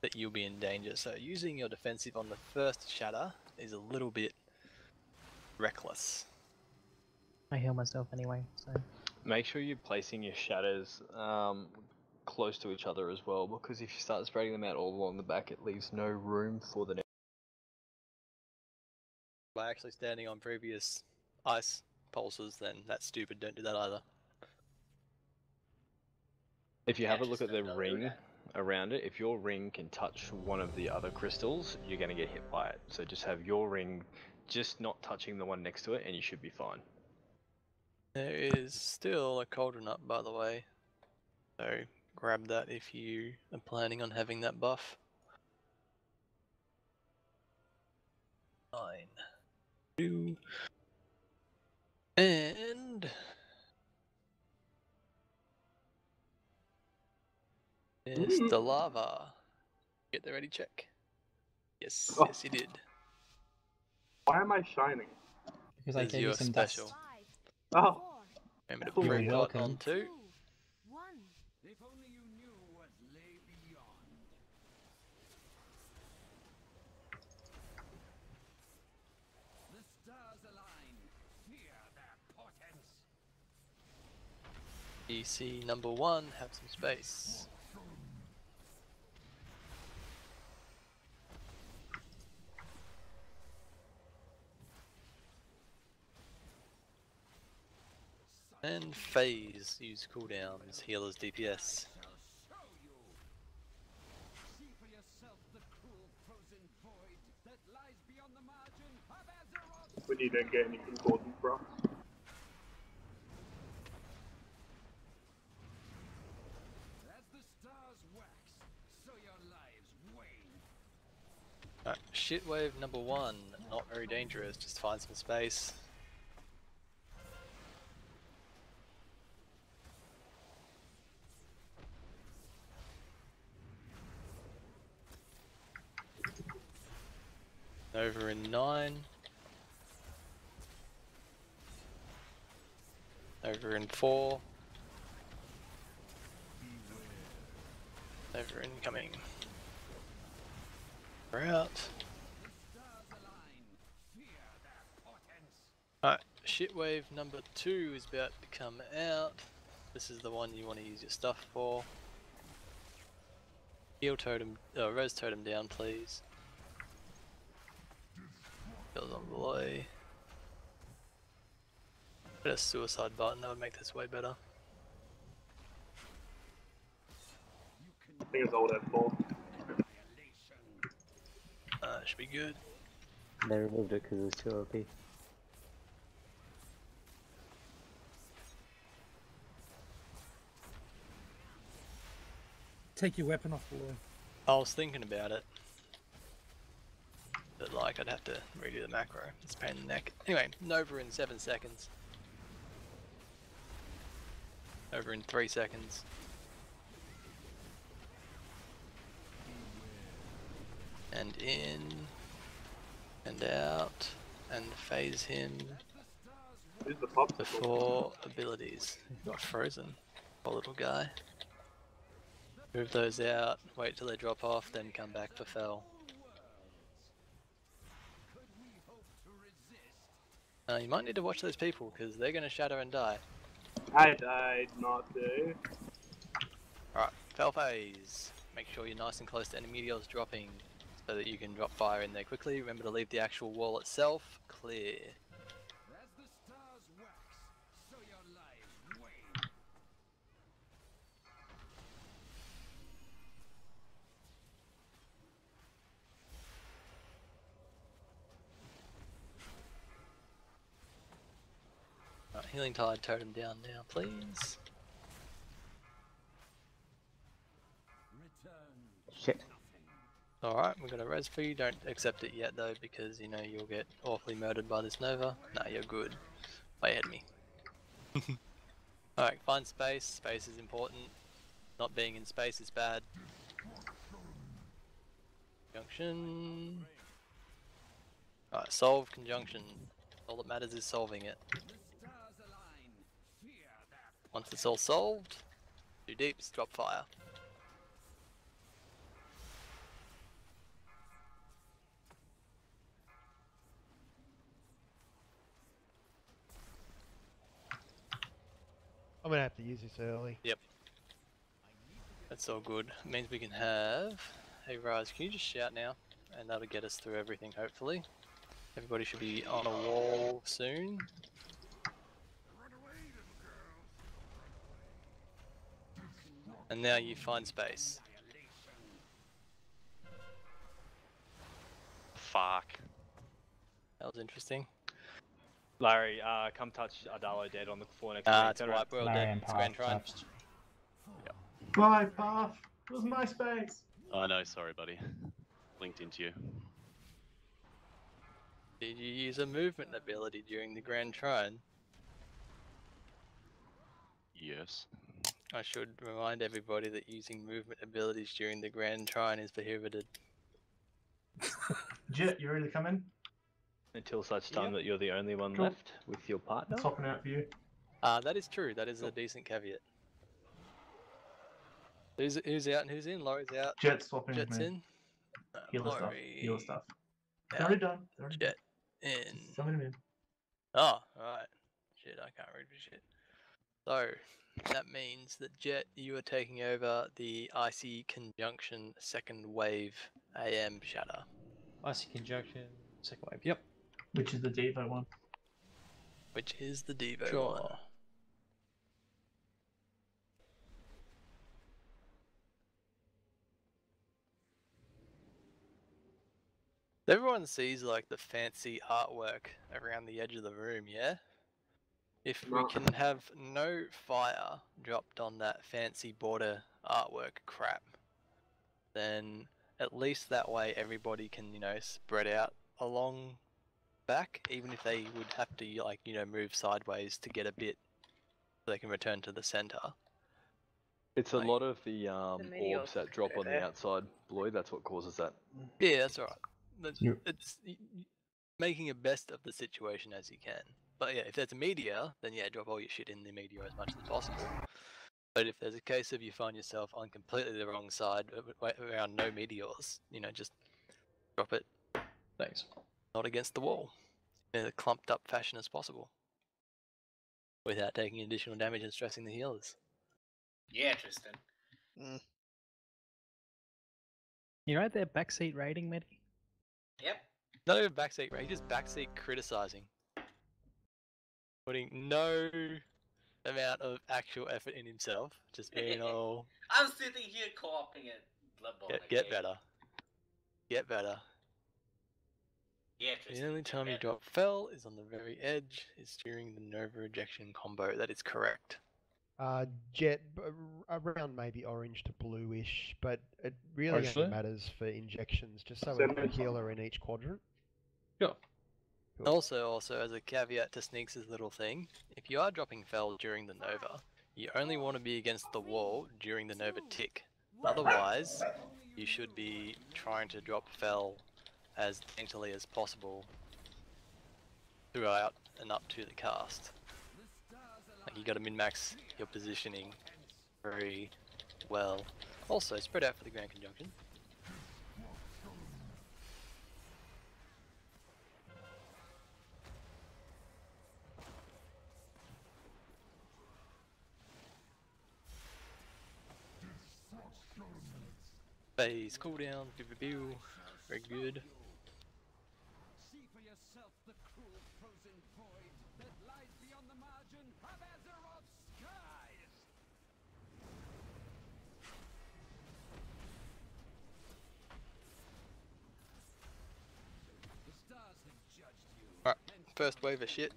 that you'll be in danger. So using your defensive on the first shatter is a little bit reckless. I heal myself anyway, so. Make sure you're placing your shatters close to each other as well, because if you start spreading them out all along the back, it leaves no room for the next. By actually standing on previous ice pulses, then that's stupid. Don't do that either. If you have a look at the ring around it, if your ring can touch one of the other crystals, you're going to get hit by it. So just have your ring just not touching the one next to it, and you should be fine. There is still a cauldron up, by the way. So grab that if you are planning on having that buff. 9, 2, and it's the lava. Get the ready check. Yes, Oh. yes, he did. Why am I shining? Because I Because gave you're you some special. dust. Oh. Remember to put You're free dot welcome. on too. DC number 1, have some space. And phase, use cooldowns, healers DPS. We need to get any important bro. Alright, shitwave number 1, not very dangerous, just find some space. Over in 9. Over in 4. Over incoming. We're out. Alright, shitwave number 2 is about to come out. This is the one you want to use your stuff for. Heal totem, res totem down please. Heals on below. Put a suicide button, that would make this way better. I think it's all that 4. Should be good. They removed it because it was too OP. Take your weapon off below. I was thinking about it. But like, I'd have to redo the macro. It's a pain in the neck. Anyway, Nova in 7 seconds. Over in 3 seconds. And in. And out. And phase him. Before abilities. He got frozen. Poor little guy. Move those out, wait till they drop off, then come back for fell. You might need to watch those people, because they're going to shatter and die. I died, not there. Alright, fell phase. Make sure you're nice and close to any meteors dropping, so that you can drop fire in there quickly. Remember to leave the actual wall itself clear. Right, healing tide totem down now, please. Shit. Alright, we're gonna res for you. Don't accept it yet though, because you know you'll get awfully murdered by this Nova. Nah, you're good. Way ahead of me. Alright, find space. Space is important. Not being in space is bad. Conjunction. Alright, solve conjunction. All that matters is solving it. Once it's all solved, do deeps, drop fire. I'm gonna have to use this early. Yep. That's all good. It means we can have... Hey Rise, can you just shout now? And that'll get us through everything, hopefully. Everybody should be on a wall soon. And now you find space. Fuck. That was interesting. Larry, come touch Adalo dead on the floor next It's to me. White World dead. It's Grand Trine. Yep. My path was my space. Oh no, sorry buddy. Linked into you. Did you use a movement ability during the Grand Trine? Yes. I should remind everybody that using movement abilities during the Grand Trine is prohibited. Jet, you ready to come in? Until such time that you're the only one left with your partner. Swapping out for you. That is true. That is a decent caveat. Who's out and who's in? Laurie out. Jet swapping Jet's with me. in. Healer stuff. Laurie Healer stuff. out. They're already done. They're already Jet done. in. Summon him in. Oh, alright. Shit, I can't read for shit. So, that means that Jet, you are taking over the Icy Conjunction second wave AM shatter. Icy Conjunction, second wave, yep. Which is the Devo one. Which is the Devo Sure. one. Everyone sees like the fancy artwork around the edge of the room, yeah? If we can have no fire dropped on that fancy border artwork crap, then at least that way everybody can, you know, spread out along back, even if they would have to, like, you know, move sideways to get a bit so they can return to the center. It's a lot of the orbs that drop on the outside, Lloyd. That's what causes that. Yeah, that's alright. It's making a best of the situation as you can. But yeah, if there's a meteor, then yeah, drop all your shit in the meteor as much as possible. But if there's a case of you find yourself on completely the wrong side around no meteors, you know, just drop it. Thanks. Not against the wall, in a clumped up fashion as possible, without taking additional damage and stressing the healers. Yeah, Tristan. You're right there, backseat raiding, Medi? Yep. Not even backseat raid, just backseat criticizing. Putting no amount of actual effort in himself, just being all... I'm sitting here co-oping it. Bloodborne. Get better. Get better. Yeah, The Tristan. only time you drop fell is on the very edge, is during the Nova ejection combo. That is correct. Jet, around maybe orange to bluish, but it really only matters for injections, just so we have a healer in each quadrant. Sure. Cool. Also, as a caveat to Sneaks' little thing, if you are dropping fell during the Nova, you only want to be against the wall during the Nova tick. Otherwise, you should be trying to drop fell as daintily as possible throughout and up to the cast. Like, you got to min-max your positioning very well. Also, spread out for the Grand Conjunction. Phase cooldown, pew. Very good. See for yourself the cruel frozen void that lies beyond the margin of Azeroth's skies. The stars have judged you. Alright, first wave of shit.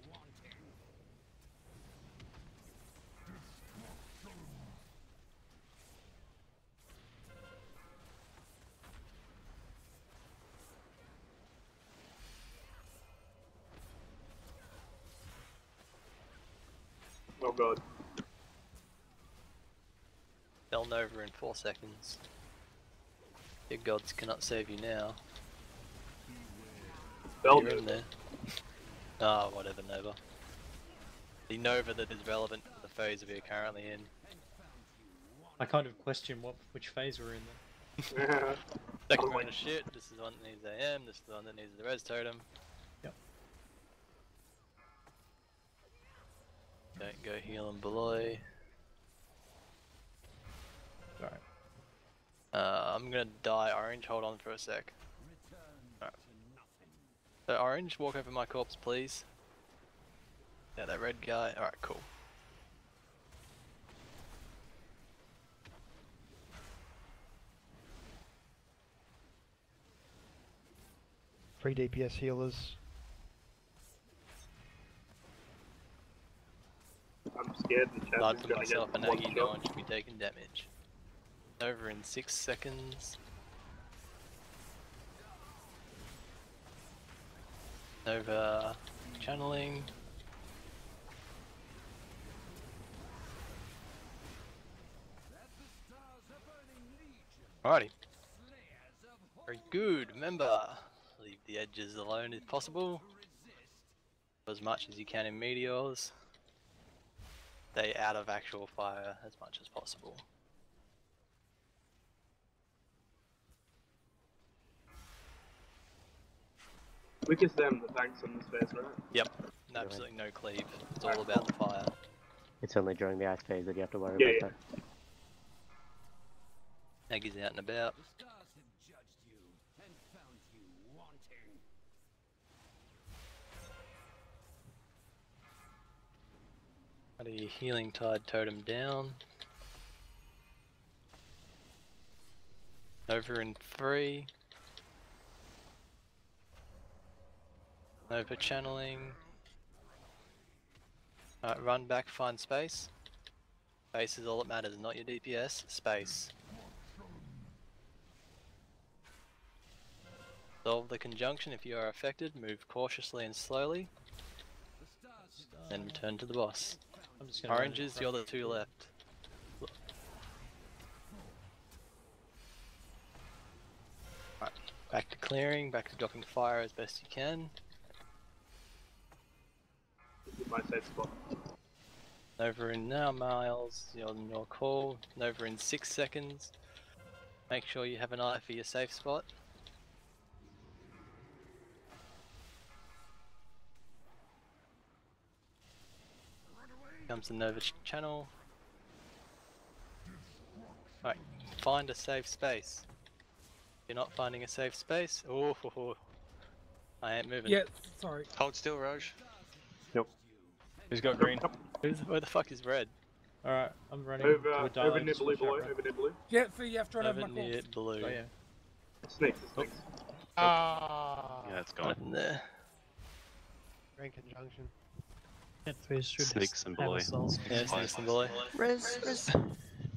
Oh god. Fell Nova in 4 seconds. Your gods cannot save you now. You're in there. Ah, whatever, Nova. The Nova that is relevant to the phase we are currently in. I kind of question which phase we're in then. Second round of shit, this is the one that needs AM, this is the one that needs the res totem. Yep. Don't go healing below. Alright. I'm gonna die orange, hold on for a sec. Alright. So orange, walk over my corpse please. Yeah, that red guy, alright, cool. Free DPS healers. I'm scared the chat Blood is for gonna myself get and one Nagi, no one should be taking damage. Over in 6 seconds. Nova channeling. Alrighty. Very good. Remember, leave the edges alone if possible. As much as you can in meteors. Stay out of actual fire as much as possible. Weakest them, the tanks on this phase, right? Yep. Absolutely no cleave. It's all about the fire. It's only during the ice phase that you have to worry Yeah, about yeah. that. Aggies out and about. The stars have judged you and found you wanting. Got a healing tide totem down. Over in 3. Over channeling. Alright, run back, find space. Space is all that matters, not your DPS. Space. Solve the conjunction if you are affected. Move cautiously and slowly. Then return to the boss. I'm just gonna run Oranges, you're the 2 left. Right, back to clearing, back to dropping fire as best you can. My safe spot. Nova in now, Miles, you're on your call. Nova in 6 seconds. Make sure you have an eye for your safe spot. Comes the Nova channel. Alright, find a safe space. If you're not finding a safe space, oh, I ain't moving. Yeah, sorry. Hold still, Raj. Yep. Who's got green? Where the fuck is red? Alright, I'm running Over, to a over dialogue. near just blue, watch out, below, Red. over near blue. Yeah, so you have to run over Over my near corpse. blue. Oh yeah. Snakes, snakes. Ah. Yeah, it's gone. Right there. Grand conjunction. That phase should Snakes and have below. a soul. Yeah, snakes and below. Res.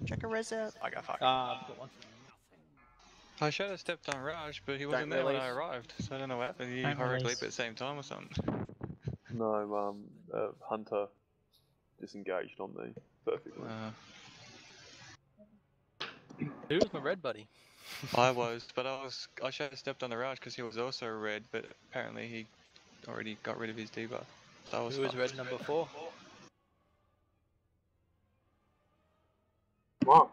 Check a res out. I got fucked. I've got one. I should have stepped on Raj, but he wasn't there when I arrived, so I don't know what happened. He Don't horror release. bleep at the same time or something. No, Hunter disengaged on me perfectly. Who was my red buddy? I was, but I should have stepped on the Raj because he was also red, but apparently he already got rid of his debuff. So I was Who was fucked. red number 4? Wow.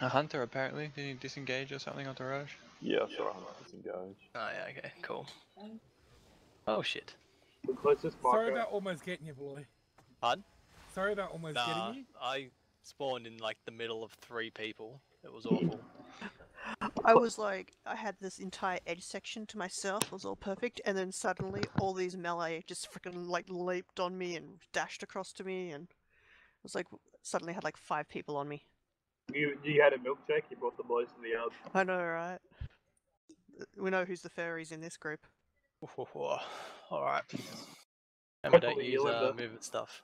A hunter apparently. Did he disengage or something onto Raj? Yeah, I saw Hunter disengaged. Oh yeah, okay, cool. Oh shit. The closest Sorry marker. about almost getting you, boy. Pardon? Sorry about almost Nah, getting you. I spawned in like the middle of 3 people. It was awful. I was like, I had this entire edge section to myself. It was all perfect, and then suddenly all these melee just freaking like leaped on me and dashed across to me, and it was like suddenly had like 5 people on me. You had a milkshake. You brought the boys to the yard. I know, right? We know who's the furries in this group. Alright. And we don't Hopefully use you'll end up- movement stuff.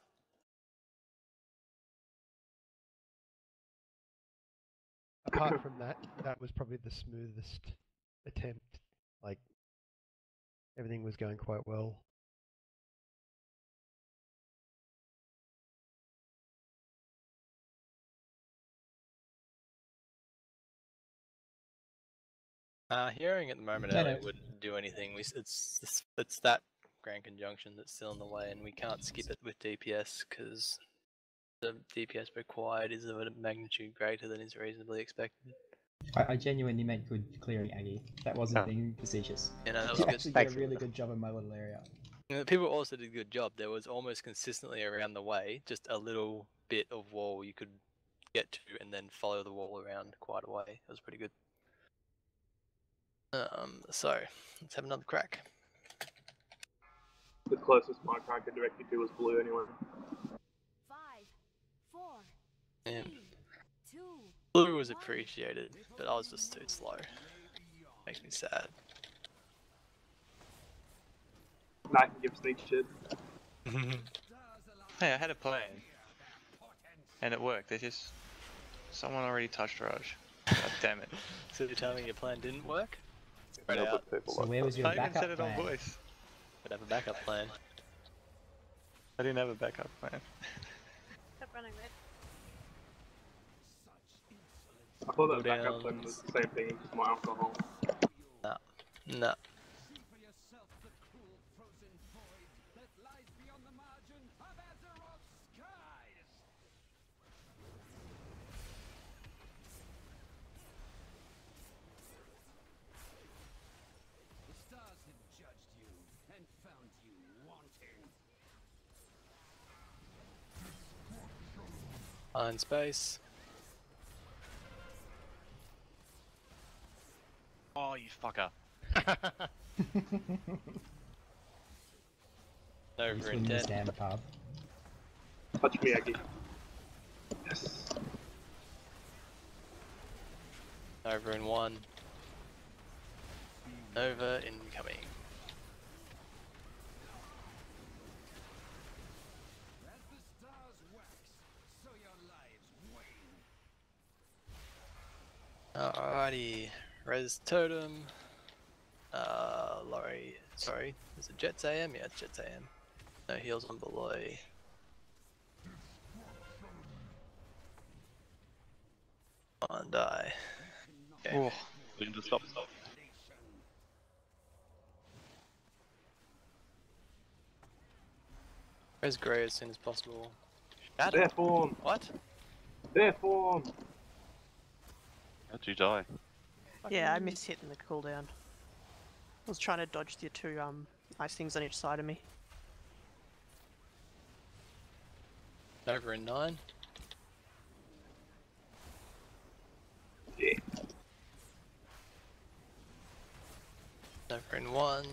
Apart from that, that was probably the smoothest attempt. Like, everything was going quite well. Hearing at the moment, No, Ellie no. wouldn't do anything. It's that grand conjunction that's still in the way, and we can't skip it with DPS because the DPS required is of a magnitude greater than is reasonably expected. I genuinely meant good clearing, Aggie. That wasn't being facetious. You know, that was You good. actually did a really good job in my little area. You know, people also did a good job. There was almost consistently around the way just a little bit of wall you could get to and then follow the wall around quite a way. It was pretty good. So let's have another crack. The closest marker I could direct you to was blue anyway. 5, 4, Yeah. 2. Blue was appreciated, but I was just too slow. Makes me sad. I can give sneak shit. Hey, I had a plan. And it worked. They just... Someone already touched Raj. God damn it. So you're telling me your plan didn't work? Spread No, out. but people So like where was that. your I even backup said it on plan? voice. But have a backup plan. I didn't have a backup plan. Stop running, Red. I thought that Go backup down. plan was the same thing, just more alcohol. Nah. Nah. See for yourself the cruel frozen void that lies beyond the margin of Azeroth's skies. The stars have judged you and found you wanting. Find space. Oh, you fucker. Over in Swing the 10. stand path. Touch me, Aggie. Yes. Over in 1. Over incoming. As the stars wax, so your lives wane. Alrighty. Res Totem. Laurie. Sorry. Is it Jets AM? Yeah, it's Jets AM. No heals on below. One die. Okay. Oh, Linda, stop. Res Grey as soon as possible. Shadow. Their form. What? Their form. How'd you die? Yeah, I missed hitting the cooldown. I was trying to dodge the two ice things on each side of me. Over in 9. Yeah. Over in 1.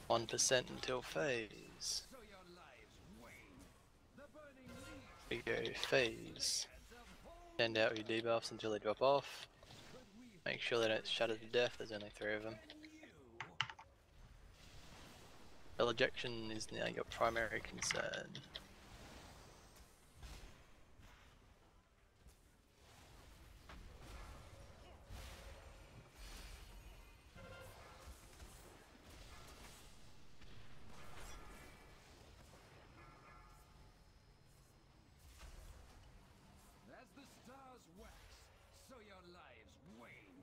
One % until phase. We go phase. Send out your debuffs until they drop off. Make sure they don't shatter to death, there's only 3 of them. Spell ejection is now your primary concern. As the stars wax, so your lives wane.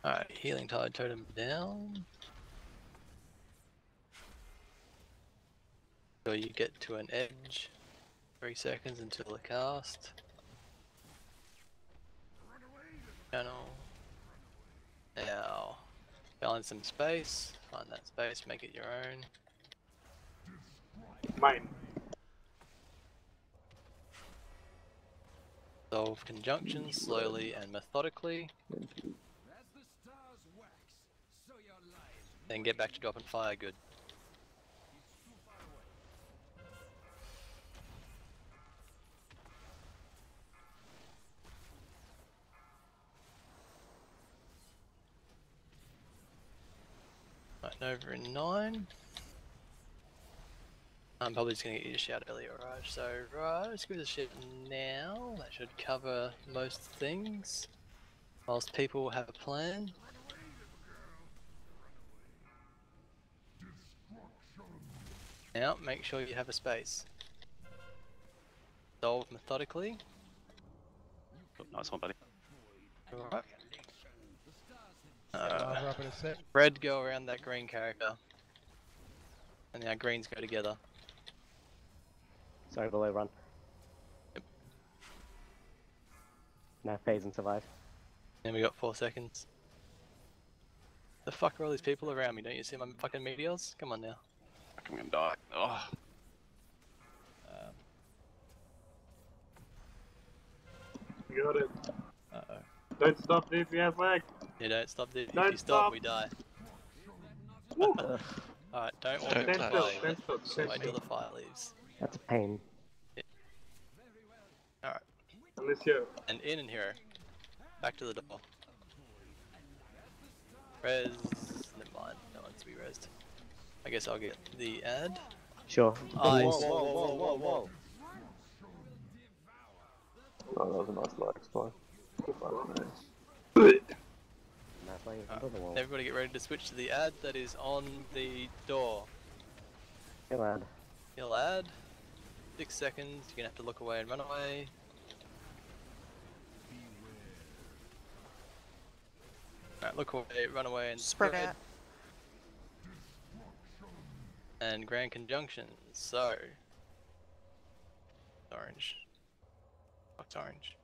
Alright, healing tide totem down. So you get to an edge. 3 seconds until the cast. Channel. Now, balance some space. Find that space, make it your own. Mine. Solve conjunctions slowly and methodically. As the stars wax, so your lives Then get back to dropping fire good. Right, over in 9. I'm probably just gonna get you to shout earlier, Raj. So Raj, give us a shit now. That should cover most things. Whilst people have a plan. Now, make sure you have a space. Solve methodically. Nice one, buddy. Alright. Lava up in a sec. Red go around that green character. And now greens go together. Sorry, below run. Now phase and survive. Then we got 4 seconds. The fuck are all these people around me? Don't you see my fucking meteors? Come on now. I'm gonna die. Oh. You got it. Uh-oh. Don't stop the DPS lag. Yeah, don't stop this. If Don't you stop, stop. we die. Alright, don't walk Don't into touch. fire. Stand still, stand Wait till still. the fire leaves. That's a pain. Alright. Unless you And in and hero. Back to the door. Res. Never mind. No one's to be resed. I guess I'll get the ad. Sure. Ice. Whoa. Oh, that was a nice light spy. Fuck me. That's like Alright, another wall. everybody get ready to switch to the ad that is on the door. Hey lad. He'll ad. 6 seconds, you're gonna have to look away and run away. Alright, look away, run away and Spread spread. out. And grand conjunction, so... Orange. What's orange?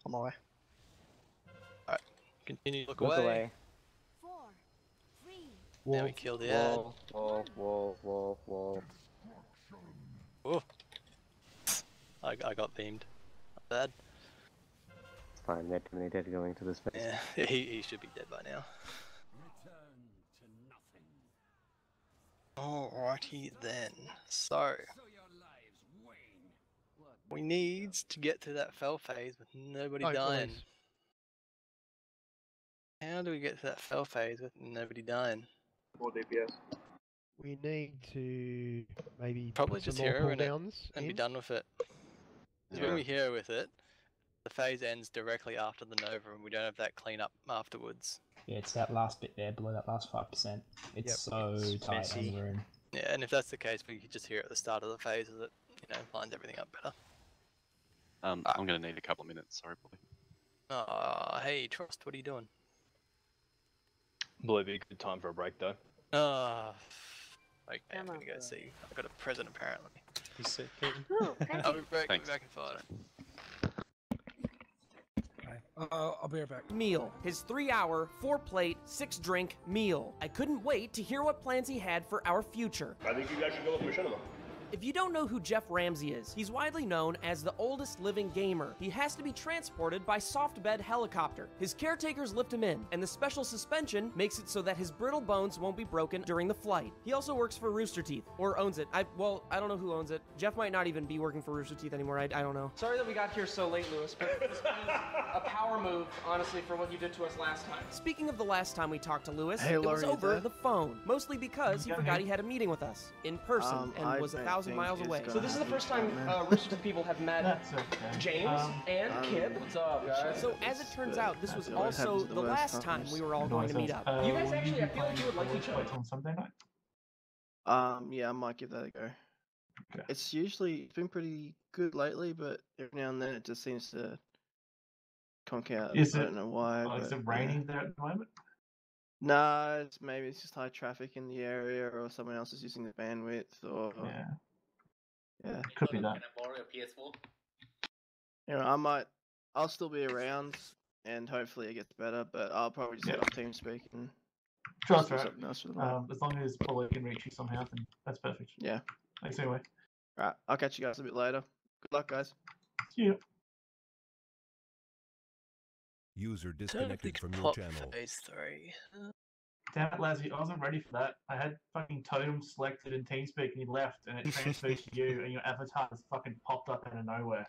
On my way. Alright, continue to look Look away. away. 4, Now we kill the ad. Wall. Oh. I got beamed. Not bad. It's fine, we had too many dead going to this phase. Yeah, he should be dead by now. Alrighty then. So we need to get to that fell phase with nobody dying. Release. How do we get to that fell phase with nobody dying? More DPS. We need to maybe Probably put just some more hero in it cooldowns and be in. done with it. Because when we hero with it, the phase ends directly after the Nova and we don't have that cleanup afterwards. Yeah, it's that last bit there, below that last 5%. It's Yep, so it's tight messy. on room. Yeah, and if that's the case, we could just hero at the start of the phase as it, lines everything up better. I'm going to need a couple of minutes, sorry, Bobby. Hey, Trust, what are you doing? Believe it'd be a good time for a break, though. Okay, I'm gonna go see. I've got a present apparently. He's sick. Keen. I'll be back in 5. I'll be right back. Meal. His 3-hour, 4-plate, 6-drink meal. I couldn't wait to hear what plans he had for our future. I think you guys should go with Machinima. If you don't know who Jeff Ramsey is, he's widely known as the oldest living gamer. He has to be transported by soft-bed helicopter. His caretakers lift him in, and the special suspension makes it so that his brittle bones won't be broken during the flight. He also works for Rooster Teeth, or owns it. I don't know who owns it. Jeff might not even be working for Rooster Teeth anymore. I don't know. Sorry that we got here so late, Lewis, but this was a power move, honestly, for what you did to us last time. Speaking of the last time we talked to Lewis, Hey, it was Laurie, you over there? the phone, mostly because he Yeah, forgot hey. he had a meeting with us in person and was 1,000 miles away. So this is the first time Rooster Teeth people have met James and Kib. What's up, guys? So as it turns out, this was also the last time we were all going to meet up. You guys actually, I feel like you would like each other. On Sunday night? Yeah, I might give that a go. It's been pretty good lately, but every now and then it just seems to conk out. I don't know why. Is but, it raining there at the moment? Nah, maybe it's just high traffic in the area, or someone else is using the bandwidth, or yeah. Could be that. Can I borrow your PS4? I'll still be around, and hopefully it gets better. But I'll probably just get off TeamSpeak and Trust do right. something else for the night. As long as Paulie can reach you somehow, then that's perfect. Yeah. Thanks anyway. Alright, I'll catch you guys a bit later. Good luck, guys. See you. User disconnected from your Pop channel. phase 3. Damn it, Lazzy, I wasn't ready for that. I had fucking Totem selected in TeamSpeak and you left, and it transferred to you, and your avatar has fucking popped up out of nowhere.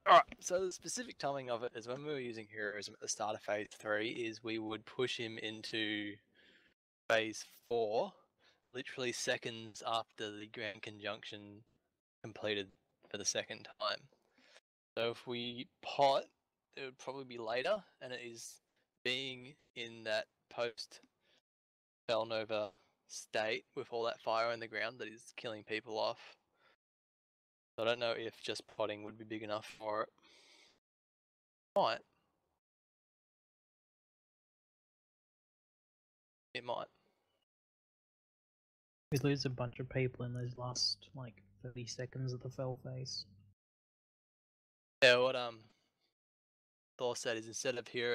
Alright, so the specific timing of it is when we were using heroism at the start of phase 3 is we would push him into phase 4 literally seconds after the Grand Conjunction completed for the second time. So if we pot, it would probably be later, and it is being in that post Nova state with all that fire on the ground that is killing people off. So I don't know if just potting would be big enough for it. Might. It might. We lose a bunch of people in those last, 30 seconds of the fell phase. Yeah, what Thor said is instead of hero